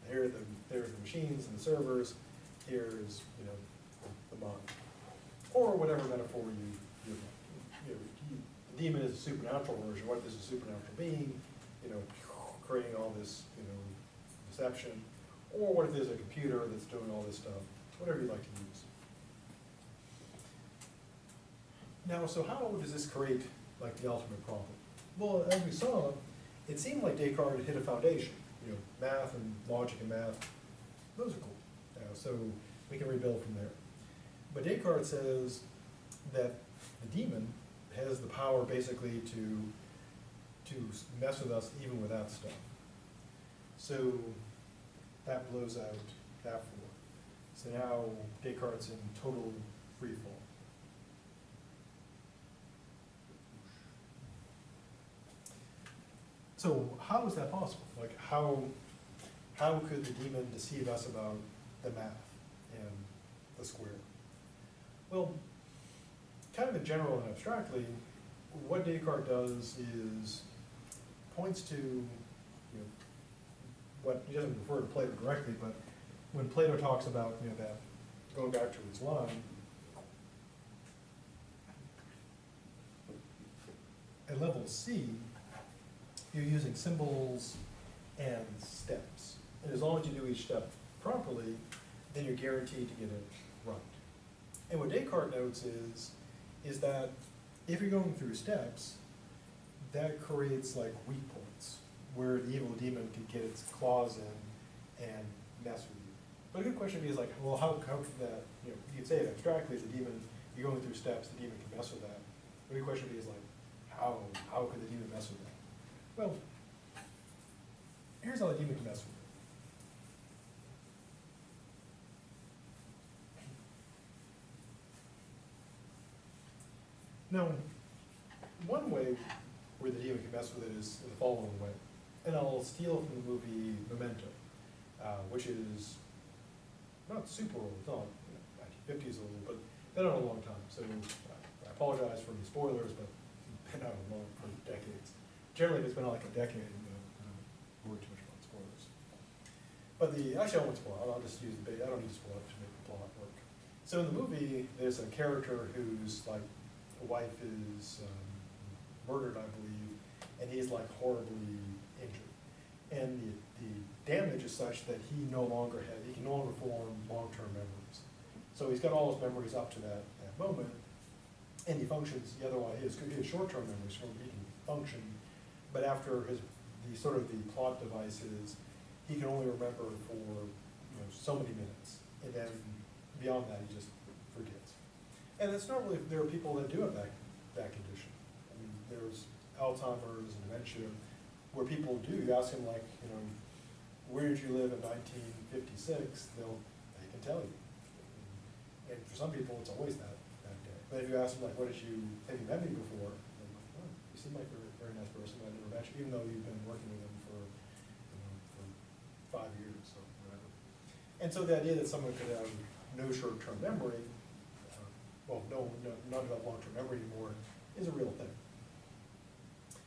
Here are the machines and the servers. Here's the mind, or whatever metaphor you the demon is a supernatural version. What if this is a supernatural being? Creating all this deception, or what if there's a computer that's doing all this stuff? Whatever you'd like to use. Now, so how does this create like the ultimate problem? Well, as we saw, it seemed like Descartes had hit a foundation. Math and logic and math, those are cool. So we can rebuild from there. But Descartes says that the demon has the power basically to mess with us even without stuff. So that blows out that floor. So now Descartes in total free fall. So how is that possible? Like how could the demon deceive us about the math and the square? Well, kind of in general and abstractly, what Descartes does is points to what he doesn't refer to Plato directly, but when Plato talks about that, going back to his line, at level C, you're using symbols and steps. And as long as you do each step properly, then you're guaranteed to get it right. And what Descartes notes is that if you're going through steps, that creates like weak points where the evil demon can get its claws in and mess with you. But a good question is like, well, how could that, you could say it abstractly, the demon, you're going through steps, the demon can mess with that. But a good question is like, how could the demon mess with that? Well, here's how the demon can mess with it. Now, one way where the demon can mess with it is the following way. And I'll steal from the movie Memento, which is not super old, it's not 1950s old, but been out a long time. So I apologize for the spoilers, but it's been out for decades. Generally, if it's been out like a decade, I don't worry too much about spoilers. But actually I won't spoil, I'll just use I don't need to spoil it to make the plot work. So in the movie, there's a character who's like, the wife is murdered, I believe, and he's like horribly injured. And the damage is such that he can no longer form long-term memories. So he's got all his memories up to that moment, and he functions, otherwise his short-term memories, so he can function, but after the plot device is, he can only remember for so many minutes, and then beyond that he just forgets. And it's not really, there are people that do have that condition. I mean, there's Alzheimer's and dementia, where people do, you ask them like, where did you live in 1956? They can tell you. And for some people, it's always that day. But if you ask them like, what did have you met me before? They're like, oh, you seem like a very nice person, I never met you, even though you've been working with them for 5 years or whatever. And so the idea that someone could have no short-term memory, not develop long-term memory anymore, is a real thing.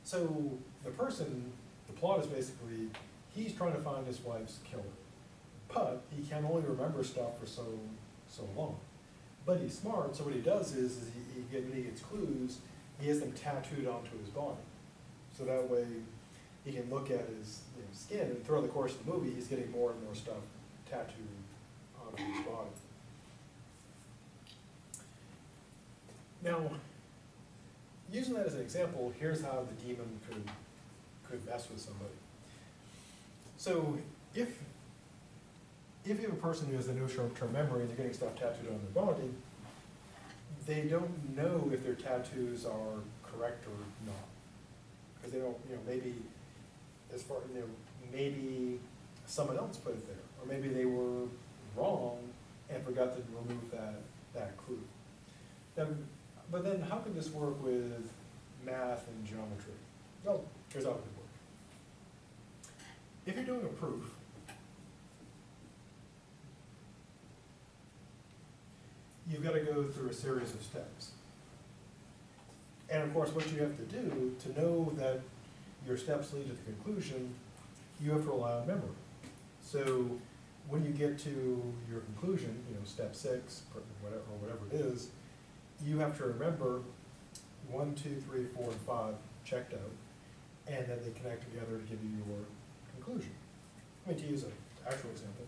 So the plot is basically, he's trying to find his wife's killer, but he can only remember stuff for so long. But he's smart, so what he does is when he gets clues, he has them tattooed onto his body. So that way he can look at his skin, and throughout the course of the movie, he's getting more and more stuff tattooed onto his body. Now, using that as an example, here's how the demon could mess with somebody. So if you have a person who has a no short-term memory and they're getting stuff tattooed on their body, they don't know if their tattoos are correct or not. Because they don't, maybe maybe someone else put it there, or maybe they were wrong and forgot to remove that clue. Now, but then how could this work with math and geometry? Well, here's how it would work. If you're doing a proof, you've got to go through a series of steps. And of course, what you have to do to know that your steps lead to the conclusion, you have to rely on memory. So when you get to your conclusion, step 6, or whatever it is, you have to remember 1, 2, 3, 4, and 5 checked out, and then they connect together to give you your conclusion. To use an actual example.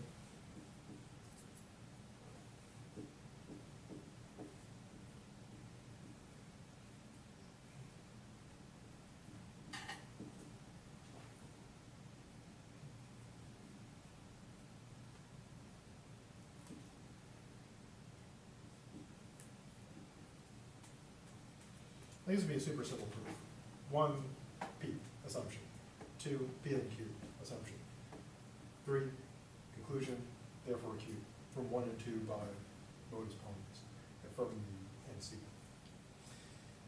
These would be a super simple proof. 1, P, assumption. 2, P and Q, assumption. 3, conclusion, therefore Q, from 1 and 2 by modus ponens, affirming the NC.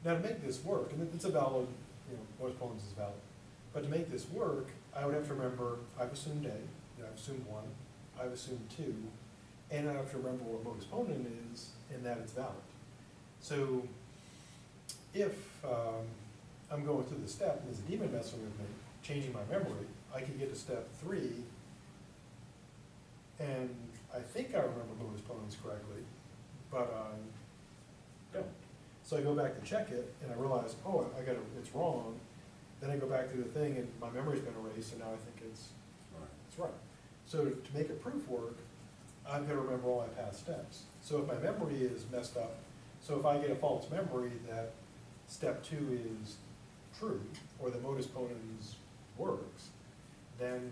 Now to make this work, and it's a valid, modus ponens is valid, but to make this work, I would have to remember, I've assumed A, I've assumed 1, I've assumed 2, and I have to remember what modus ponens is, and that it's valid. So if I'm going through the step, and there's a demon messing with me, changing my memory, I could get to step 3, and I think I remember modus ponens correctly, but I don't. So I go back to check it, and I realize, oh, it's wrong. Then I go back to the thing, and my memory's been erased, and now I think it's right. So to make a proof work, I've got to remember all my past steps. So if my memory is messed up, so if I get a false memory that step 2 is true, or the modus ponens works, then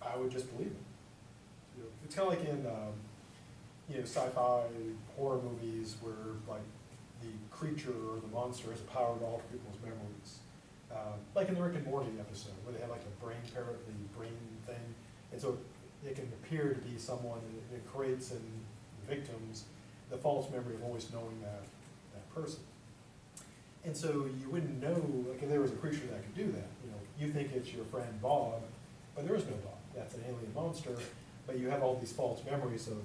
I would just believe it. It's kind of like in sci-fi horror movies where like the creature or the monster has power to alter people's memories. Like in the Rick and Morty episode, where they have like a brain parrot, the brain thing, and so it can appear to be someone, and it creates in victims the false memory of always knowing that person. And so you wouldn't know, like if there was a creature that could do that, you think it's your friend Bob, but there is no Bob. That's an alien monster, but you have all these false memories of,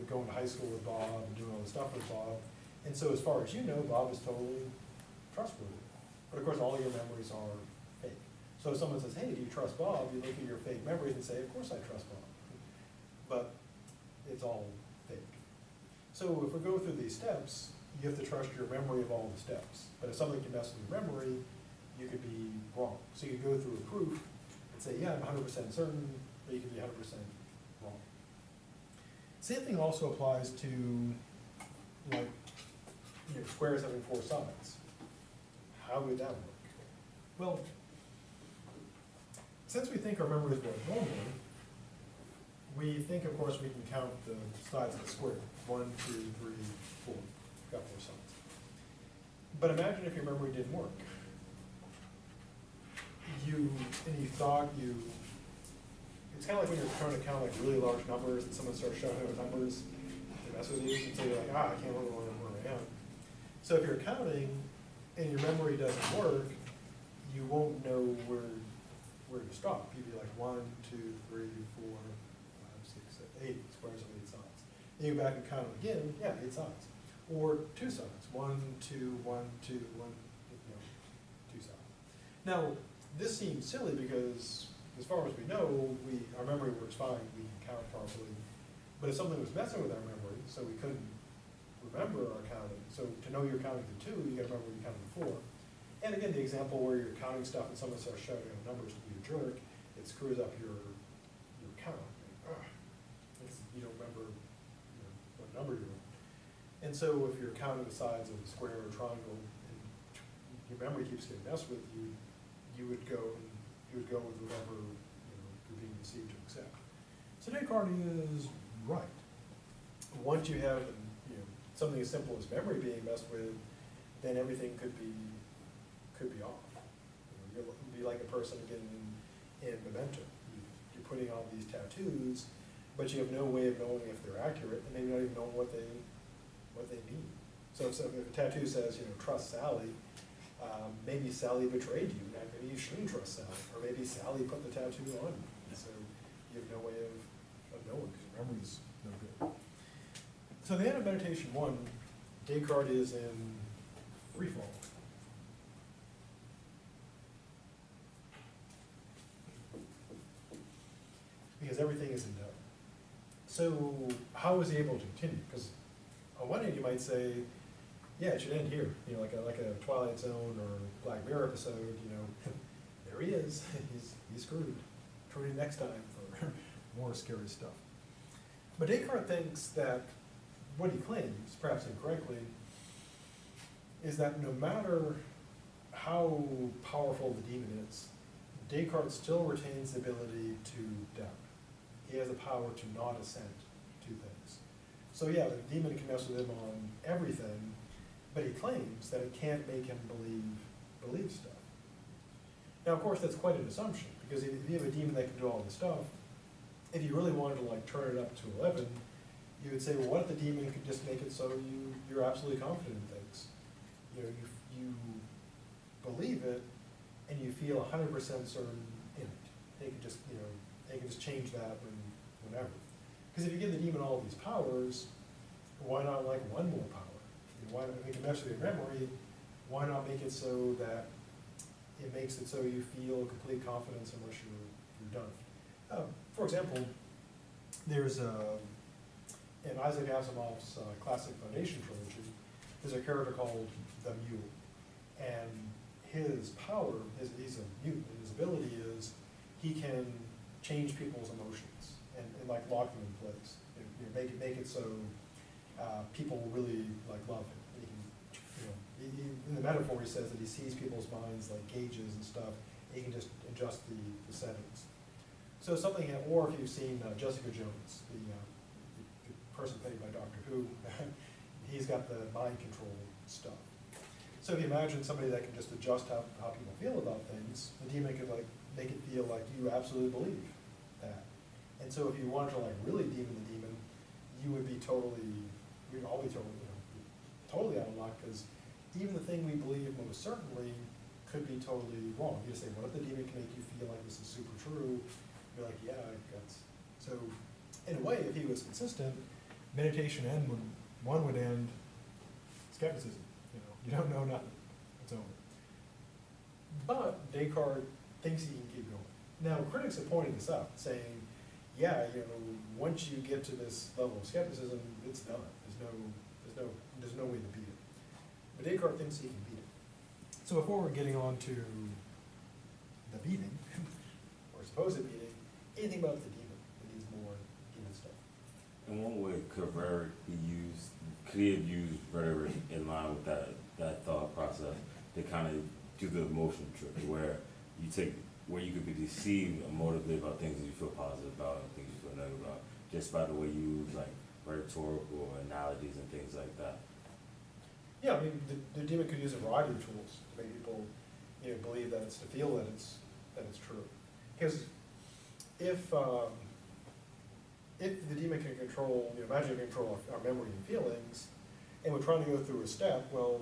going to high school with Bob and doing all this stuff with Bob. And so as far as you know, Bob is totally trustworthy. But of course, all your memories are fake. So if someone says, hey, do you trust Bob? You look at your fake memories and say, of course I trust Bob. But it's all fake. So if we go through these steps, you have to trust your memory of all the steps. But if something can mess with your memory, you could be wrong. So you could go through a proof and say, yeah, I'm 100% certain, but you could be 100% wrong. Same thing also applies to like squares having 4 sides. How would that work? Well, since we think our memories work normally, we think, of course, we can count the sides of the square. 1, 2, 3, 4. Got 4 sides. But imagine if your memory didn't work. You thought it's kind of like when you're trying to count like really large numbers and someone starts showing those numbers, they mess with you, and so you're like, I can't remember where I am. So if you're counting and your memory doesn't work, you won't know where to stop. You'd be like 1, 2, 3, 4, 5, 6, 7, 8 squares of 8 sides. Then you go back and count them again, yeah, 8 sides. Or 2 sides, 1, 2, 1, 2, 1, 2 sides. Now, this seems silly because as far as we know, our memory works fine, we can count properly. But if something was messing with our memory, so we couldn't remember our counting, so to know you're counting to 2, you gotta remember you counted to 4. And again, the example where you're counting stuff and someone starts shouting out numbers to be a jerk, it screws up your count. Because you don't remember what number you're in. And so if you're counting the sides of a square or triangle and your memory keeps getting messed with, you would go with whatever you're being deceived to accept. So Descartes is right. Once you have something as simple as memory being messed with, then everything could be off. You'll be like a person again in Memento. You're putting on these tattoos, but you have no way of knowing if they're accurate, and maybe not even knowing what they mean. So if a tattoo says, trust Sally, maybe Sally betrayed you, and maybe you shouldn't trust Sally, or maybe Sally put the tattoo on you. So you have no way of knowing because your memory's no good. So the end of meditation 1, Descartes is in free fall. Because everything is in doubt. So how is he able to continue? Because on one hand you might say, yeah, it should end here, like a Twilight Zone or Black Mirror episode, there he is, he's screwed. Tune in next time for more scary stuff. But Descartes thinks that what he claims, perhaps incorrectly, is that no matter how powerful the demon is, Descartes still retains the ability to doubt. He has the power to not assent to things. So yeah, the demon can mess with him on everything, but he claims that it can't make him believe stuff. Now, of course, that's quite an assumption, because if you have a demon that can do all this stuff, if you really wanted to turn it up to 11, you would say, well, what if the demon could just make it so you're absolutely confident in things? You believe it, and you feel 100% certain in it. They could just change that whenever. Because if you give the demon all these powers, why not one more power? Why not make it mess with your memory? Why not make it so that it makes it so you feel complete confidence in what you're done? For example, there's in Isaac Asimov's classic Foundation trilogy, there's a character called the Mule, and his power, he's a mutant, and his ability is he can change people's emotions and lock them in place. Make it so people really love him. In the metaphor, he says that he sees people's minds like gauges and stuff. He can just adjust the settings. So something, or if you've seen Jessica Jones, the person played by Doctor Who, he's got the mind control stuff. So if you imagine somebody that can just adjust how people feel about things, the demon could make it feel like you absolutely believe that. And so if you wanted to really demon the demon, you would be we'd all be totally out of luck, because even the thing we believe most certainly could be totally wrong. You just say, what if the demon can make you feel like this is super true? You're like, yeah, that's so. In a way, if he was consistent, meditation one would end skepticism. You don't know nothing. It's over. But Descartes thinks he can keep going. Now, critics have pointed this out, saying, yeah, once you get to this level of skepticism, it's done. There's no way to beat it. But Descartes thinks he can beat it. So before we're getting on to the beating, or supposed beating, anything about the demon that needs more demon stuff. In one way, could he have used rhetoric in line with that thought process to kind of do the emotion trick, where you could be deceived or motivated about things that you feel positive about and things you feel negative about, just by the way you use rhetorical analogies and things like that? Yeah, I mean, the demon could use a variety of tools to make people, believe that it's, to feel that it's true. Because if the demon can control, imagine it can control our memory and feelings, and we're trying to go through a step, well,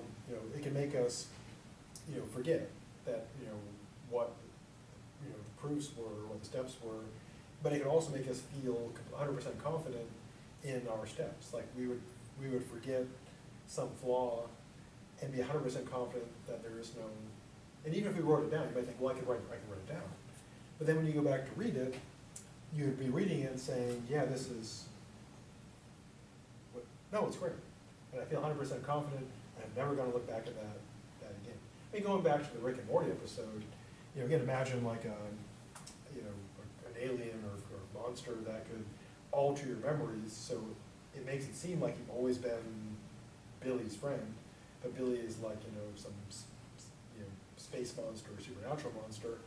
it can make us, forget that, what, the proofs were, what the steps were, but it can also make us feel 100% confident in our steps. Like we would forget some flaw and be 100% confident that there is no, and even if we wrote it down, you might think, well, I can write it down. But then when you go back to read it, you'd be reading it and saying, yeah, this is, no, it's great. And I feel 100% confident, and I'm never gonna look back at that again. I mean, going back to the Rick and Morty episode, again, imagine like an alien or monster that could alter your memories, so it makes it seem like you've always been Billy's friend, but Billy is like, some, space monster or supernatural monster,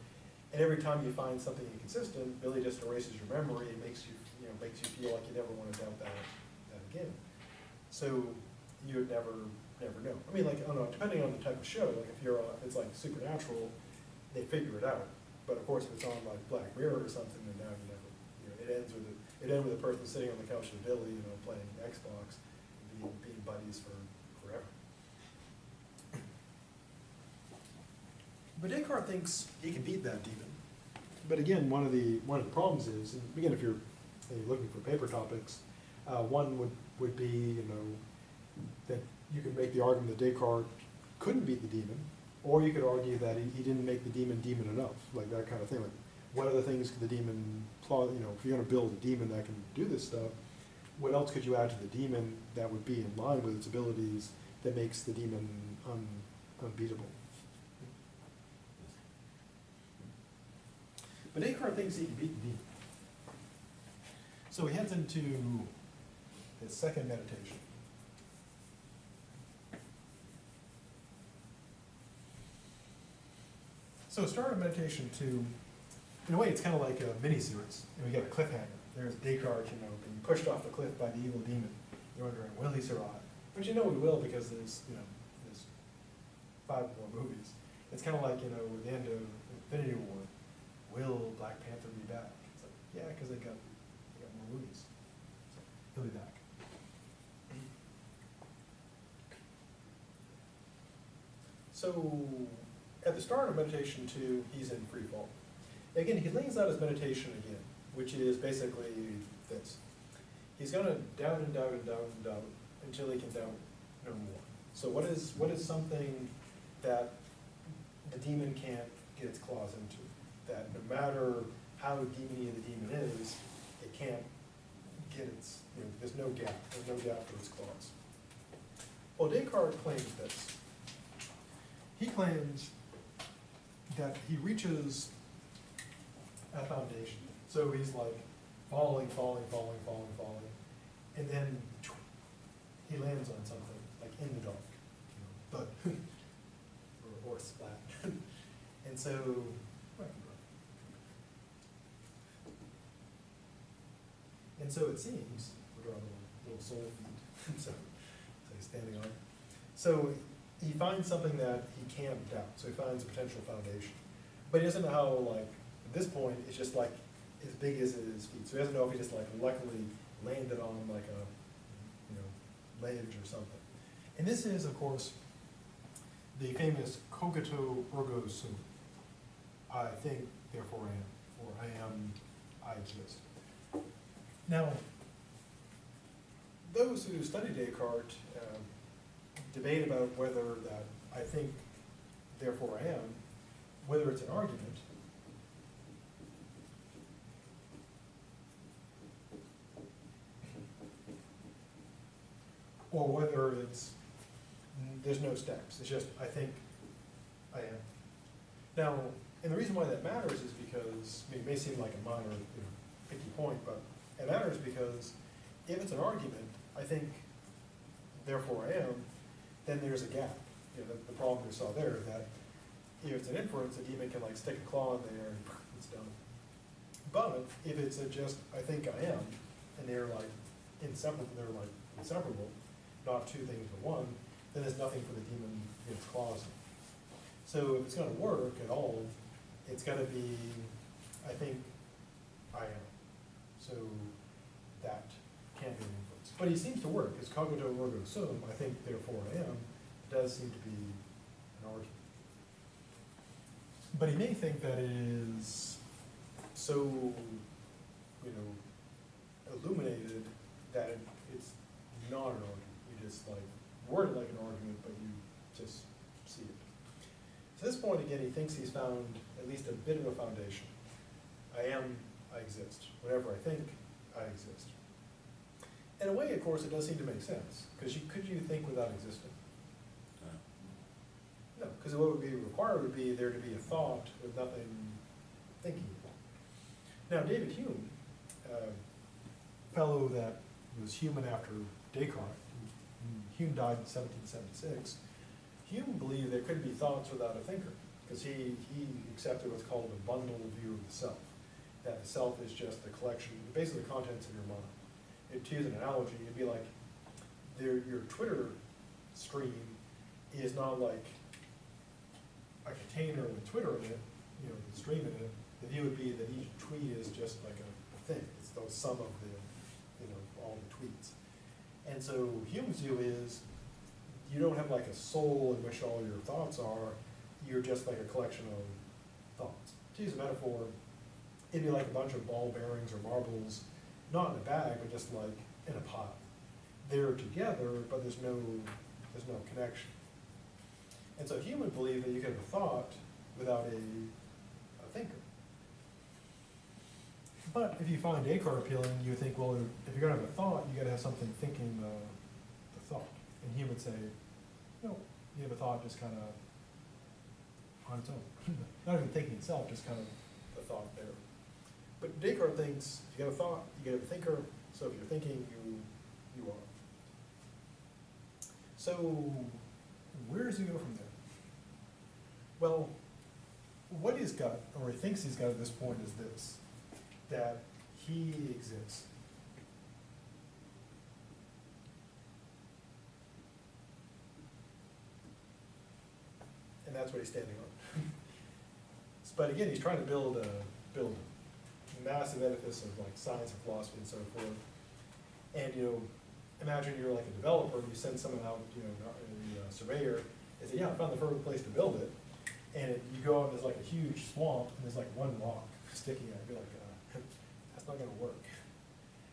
and every time you find something inconsistent, Billy just erases your memory and makes you feel like you never want to doubt that again. So you would never know. I mean, like, I don't know, depending on the type of show, like if it's like supernatural, they figure it out. But of course, if it's on like Black Mirror or something, then now you never, it ends with a person sitting on the couch with Billy, playing Xbox, being buddies for forever. But Descartes thinks he can beat that demon. But again, one of the problems is, and again, if you're looking for paper topics, one would be, that you could make the argument that Descartes couldn't beat the demon, or you could argue that he didn't make the demon enough, like that kind of thing. Like, what other things could the demon, if you're going to build a demon that can do this stuff, what else could you add to the demon that would be in line with its abilities that makes the demon unbeatable? But Descartes thinks he can beat the demon. So he heads into his second meditation. So start of meditation 2, in a way it's kind of like a mini-series. We get a cliffhanger. There's Descartes, being pushed off the cliff by the evil demon. You're wondering, will he survive? But he will, because there's 5 more movies. It's kind of like, at the end of Infinity War, will Black Panther be back? It's like, yeah, because they got more movies. So he'll be back. So at the start of meditation 2, he's in free fall. Again, he lays out his meditation again, which is basically this. He's going to doubt and doubt and doubt and doubt until he can doubt no more. So what is something that the demon can't get its claws into? That no matter how demony the demon is, it can't get its, there's no gap for its claws. Well, Descartes claims this. He claims that he reaches a foundation. So he's like falling, and then he lands on something, like in the dark, thud, or splat. And so, it seems, we're drawing little soul feet, so he's standing on it. So he finds something that he can't doubt. So he finds a potential foundation. But he doesn't know how, like, at this point, it's just like as big as his feet. So he doesn't know if he just like luckily landed on like a, ledge or something. And this is, of course, the famous cogito ergo sum. I think, therefore I am, or I am, I exist. Now, those who study Descartes debate about whether that I think, therefore I am, whether it's an argument, or whether there's no steps. It's just, I think I am. Now, and the reason why that matters is because, it may seem like a minor, picky point, but it matters because if it's an argument, I think, therefore I am, then there's a gap. The problem we saw there, that if it's an inference, a demon can like stick a claw in there and it's done. But if it's just, I think I am, and they're like inseparable, not two things but one, then there's nothing for the demon to get its claws in. So if it's going to work at all, it's got to be, I think, I am. So that can't be an inference. But he seems to work. It's cogito ergo sum, I think, therefore I am, does seem to be an argument. But he may think that it is so, illuminated that it's not an argument. You just word it like an argument, but you just see it. So at this point, again, he thinks he's found at least a bit of a foundation. I am, I exist. Whatever I think, I exist. In a way, of course, it does seem to make sense, because could you think without existing? No, because what would be required would be there to be a thought with nothing thinking. Now, David Hume, a fellow that was human after Descartes, Hume died in 1776, Hume believed there couldn't be thoughts without a thinker, because he accepted what's called a bundle view of the self, that the self is just the collection, basically the contents of your mind. To use an analogy, it'd be like your Twitter stream is not like a container with Twitter in it, the stream in it. The view would be that each tweet is just like a thing. It's the sum of the, all the tweets. And so Hume's view is you don't have like a soul in which all your thoughts are. You're just like a collection of thoughts. To use a metaphor, it'd be like a bunch of ball bearings or marbles, not in a bag, but just like in a pile. They're together, but there's no connection. And so Hume would believe that you can have a thought without a thinker. But if you find Descartes appealing, you think, well, if you're going to have a thought, you got to have something thinking the thought. And Hume would say, no, you have a thought just kind of on its own. Not even thinking itself, just kind of the thought there. But Descartes thinks if you have a thought, you get a thinker. So if you're thinking, you are. So where does he go from there? Well, what he's got, or he thinks he's got at this point, is this, that he exists. And that's what he's standing on. But again, he's trying to build a massive edifice of science and philosophy and so forth. And imagine you're like a developer, you send someone out, a surveyor, and say, yeah, I found the perfect place to build it. And you go out and there's like a huge swamp, and there's like one rock sticking out. You're like, that's not going to work.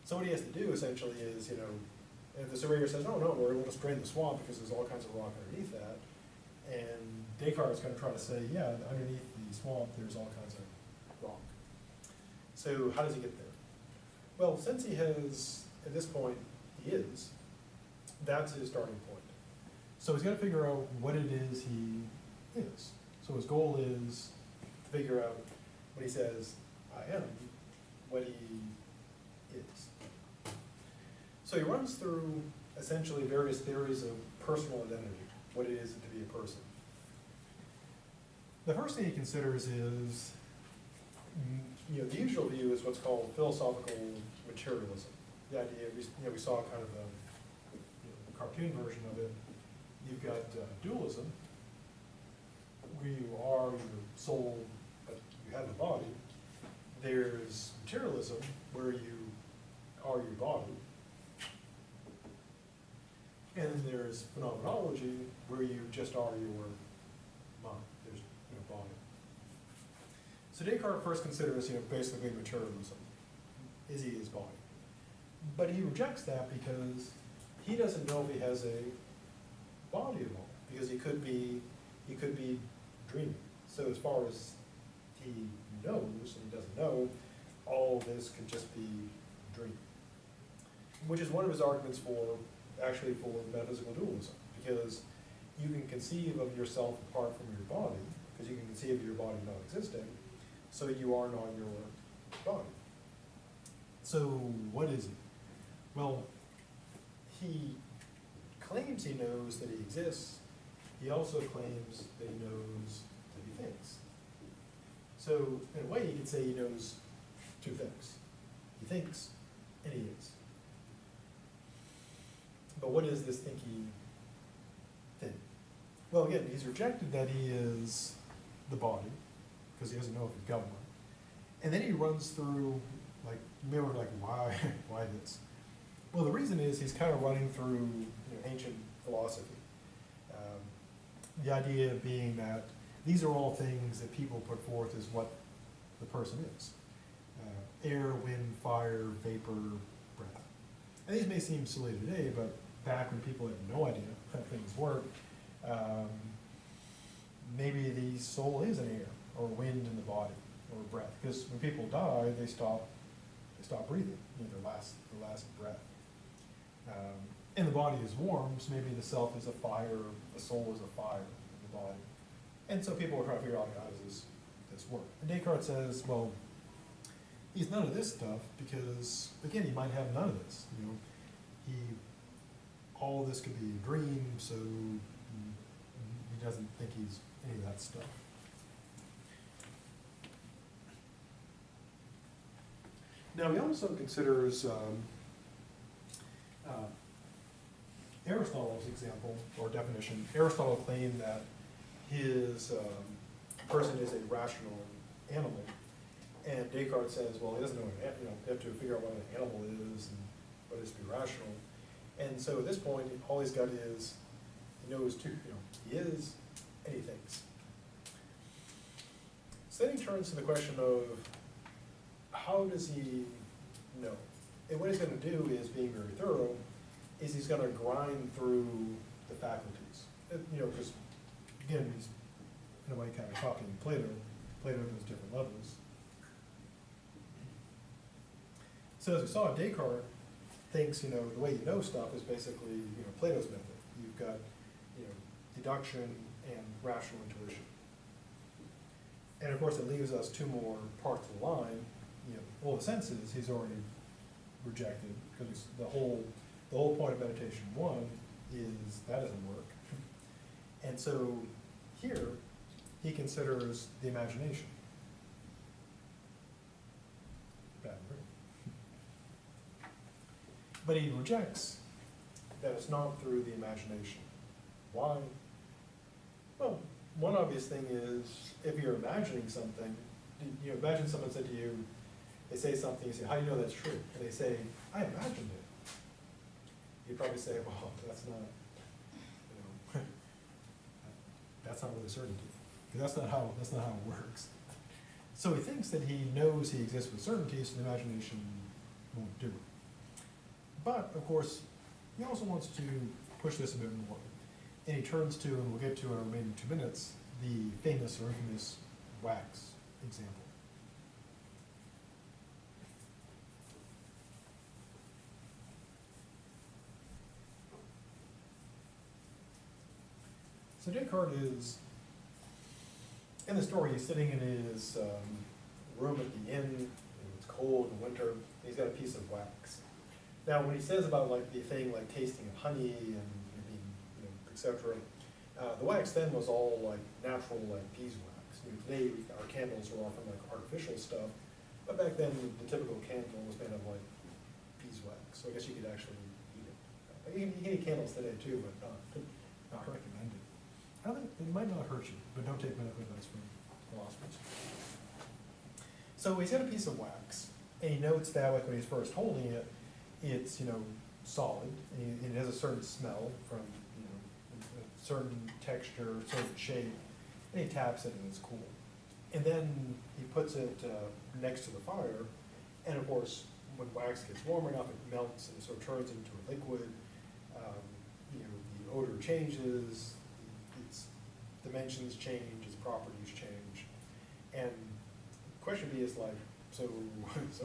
So what he has to do essentially is, if the surveyor says, oh no, we're able to drain the swamp because there's all kinds of rock underneath that. And Descartes is going to try to say, yeah, underneath the swamp there's all kinds of rock. So how does he get there? Well, since he has, at this point, that's his starting point. So he's got to figure out what it is he is. So his goal is to figure out when he says, I am, what he is. So he runs through essentially various theories of personal identity, what it is to be a person. The first thing he considers is, the usual view is what's called philosophical materialism. The idea, we saw kind of the cartoon version of it. You've got dualism, where you are your soul, but you have a body. There's materialism, where you are your body. And then there's phenomenology, where you just are your mind. There's no body. So Descartes first considers, basically materialism. Is he his body? But he rejects that because he doesn't know if he has a body at all, because he could be dreaming. So as far as he knows, and he doesn't know, all of this could just be dreaming. Which is one of his arguments for metaphysical dualism, because you can conceive of yourself apart from your body, because you can conceive of your body not existing, so you are not your body. So what is he? Well, he claims he knows that he exists. He also claims that he knows that he thinks. So in a way, you could say he knows two things. He thinks and he is. But what is this thinking Well, again, he's rejected that he is the body, because he doesn't know if he's got one. And then he runs through, like, maybe we're like, why, why this? Well, the reason is he's kind of running through ancient philosophy. The idea being that these are all things that people put forth as what the person is. Air, wind, fire, vapor, breath. And these may seem silly today, but back when people had no idea how things work, maybe the soul is an air, or wind in the body, or breath. Because when people die, they stop breathing, their last breath. And the body is warm, so maybe the self is a fire, the soul is a fire in the body. And so people are trying to figure out how does this work. And Descartes says, well, he's none of this stuff because, again, he might have none of this. All of this could be a dream, so he doesn't think he's any of that stuff. Now, he also considers Aristotle's example or definition. Aristotle claimed that his person is a rational animal, and Descartes says, well, he doesn't know you have to figure out what an animal is and what is to be rational. And so at this point, all he's got is he knows he is and he thinks. So then he turns to the question of how does he know? And what he's going to do is, being very thorough, is he's going to grind through the faculties. Because, again, he's in a way kind of copying Plato. Plato knows different levels. So as we saw, Descartes thinks, the way you know stuff is basically, Plato's method. You've got, deduction and rational intuition. And of course, it leaves us two more parts of the line. All the senses he's already rejected, because the whole point of meditation 1 is that doesn't work. And so here, he considers the imagination. Bad word. But he rejects that it's not through the imagination. Why? Well, one obvious thing is, if you're imagining something, imagine someone said to you, they say something, you say, how do you know that's true? And they say, I imagined it. You'd probably say, well, that's not, that's not really certainty. Because that's not how it works. So he thinks that he knows he exists with certainty, so the imagination won't do it. But, of course, he also wants to push this a bit more. And he turns to, and we'll get to in our remaining 2 minutes, the famous or infamous wax example. So Descartes is, in the story, he's sitting in his room at the inn, and it's cold in winter, and he's got a piece of wax. Now, when he says about the thing like tasting of honey and being, etc., the wax then was all natural beeswax. Today our candles are often artificial stuff, but back then the typical candle was made of beeswax. So I guess you could actually eat it. You can eat candles today too, but not recommended. I don't think it might not hurt you, but don't take medical advice from philosophers. So he's got a piece of wax, and he notes that when he's first holding it, it's solid, and it has a certain smell from a certain texture, certain shape, and he taps it and it's cool. And then he puts it next to the fire, and of course, when wax gets warm enough, it melts and it sort of turns into a liquid. The odor changes, its dimensions change, its properties change, and question B is so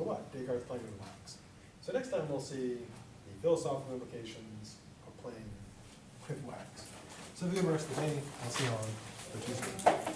what? Descartes playing with wax. So next time we'll see the philosophical implications of playing with wax. So have a good rest of the day. I'll see you on Tuesday.